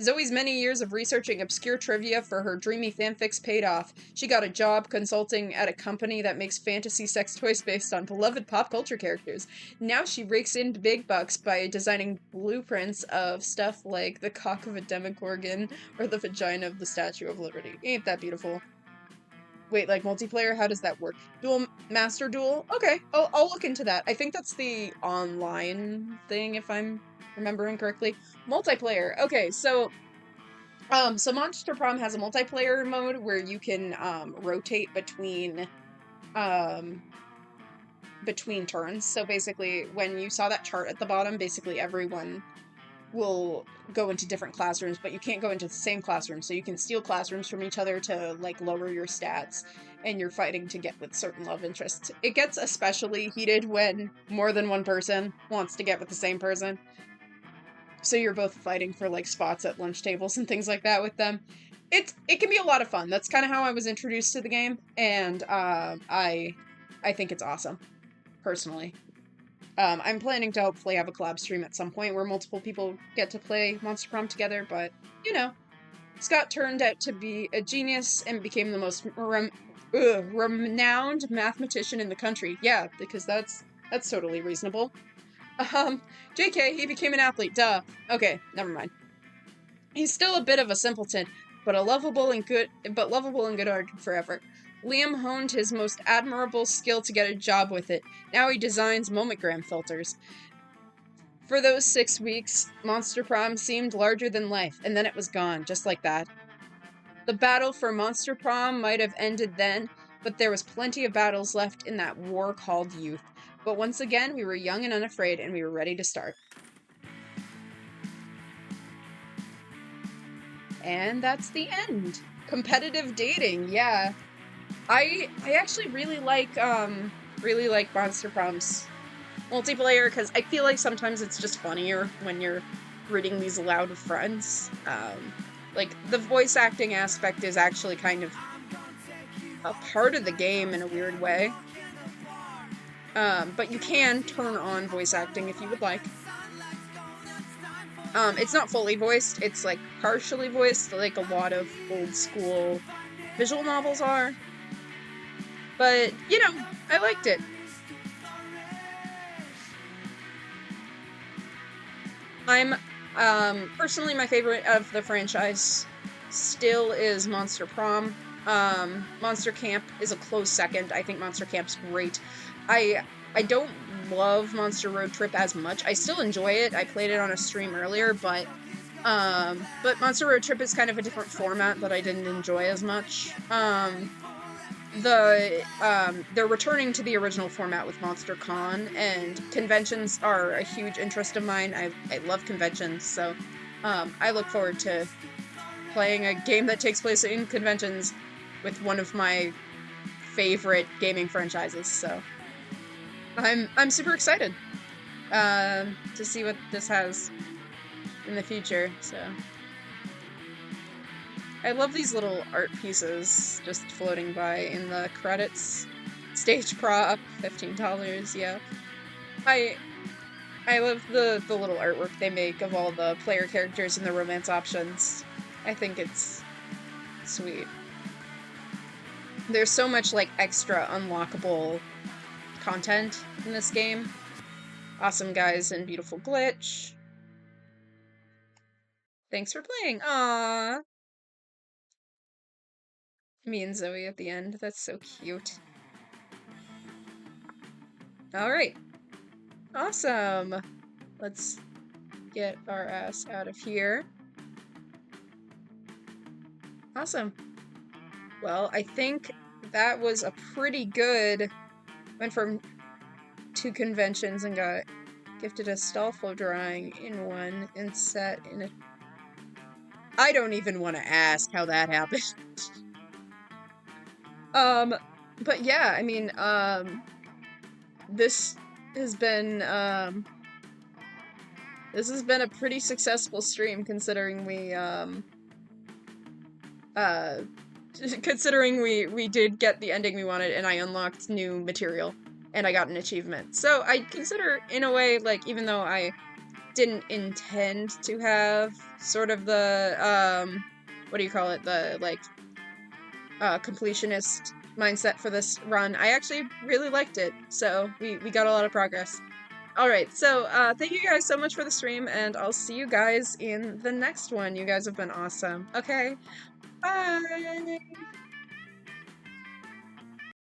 Zoe's many years of researching obscure trivia for her dreamy fanfics paid off. She got a job consulting at a company that makes fantasy sex toys based on beloved pop culture characters. Now she rakes in big bucks by designing blueprints of stuff like the cock of a demogorgon or the vagina of the Statue of Liberty. Ain't that beautiful? Wait, like multiplayer? How does that work? Dual Master Duel? Okay, I'll look into that. I think that's the online thing, if I'm remembering correctly. Multiplayer. Okay, so Monster Prom has a multiplayer mode where you can rotate um between turns. So basically, when you saw that chart at the bottom, basically everyone will go into different classrooms, but you can't go into the same classroom. So you can steal classrooms from each other to like lower your stats, and you're fighting to get with certain love interests. It gets especially heated when more than one person wants to get with the same person. So you're both fighting for like spots at lunch tables and things like that with them. It can be a lot of fun. That's kind of how I was introduced to the game, and I think it's awesome, personally. I'm planning to hopefully have a collab stream at some point where multiple people get to play Monster Prom together, but, you know. Scott turned out to be a genius and became the most renowned mathematician in the country. Yeah, because that's totally reasonable. JK, he became an athlete, duh. Okay, never mind. He's still a bit of a simpleton, but lovable and good hearted forever. Liam honed his most admirable skill to get a job with it. Now he designs momentgram filters. For those 6 weeks, Monster Prom seemed larger than life, and then it was gone, just like that. The battle for Monster Prom might have ended then, but there was plenty of battles left in that war called youth. But once again, we were young and unafraid, and we were ready to start. And that's the end. Competitive dating, yeah. I actually really like Monster Prom's multiplayer because I feel like sometimes it's just funnier when you're reading these aloud with friends. Like the voice acting aspect is actually kind of a part of the game in a weird way. But you can turn on voice acting if you would like. It's not fully voiced, it's like partially voiced, like a lot of old school visual novels are. But, you know, I liked it. I'm, personally my favorite of the franchise still is Monster Prom. Monster Camp is a close second. I think Monster Camp's great. I don't love Monster Road Trip as much. I still enjoy it. I played it on a stream earlier, but Monster Road Trip is kind of a different format that I didn't enjoy as much. They're returning to the original format with Monster Con, and conventions are a huge interest of mine. I love conventions, so I look forward to playing a game that takes place in conventions with one of my favorite gaming franchises, so I'm super excited to see what this has in the future, so. I love these little art pieces just floating by in the credits. Stage prop, $15, yeah. I love the little artwork they make of all the player characters and the romance options. I think it's sweet. There's so much, like, extra unlockable content in this game. Awesome guys and beautiful glitch. Thanks for playing. Aww. Me and Zoe at the end. That's so cute. Alright. Awesome. Let's get our ass out of here. Awesome. Well, I think that was a pretty good... Went from 2 conventions and got gifted a Stolfo drawing in one and sat in a... I don't even want to ask how that happened. But yeah, I mean, this has been, This has been a pretty successful stream considering we we did get the ending we wanted and I unlocked new material and I got an achievement. So I consider in a way, like, even though I didn't intend to have sort of the what do you call it, the like completionist mindset for this run, I actually really liked it. So we got a lot of progress. Alright, so thank you guys so much for the stream, and I'll see you guys in the next one. You guys have been awesome. Okay, bye!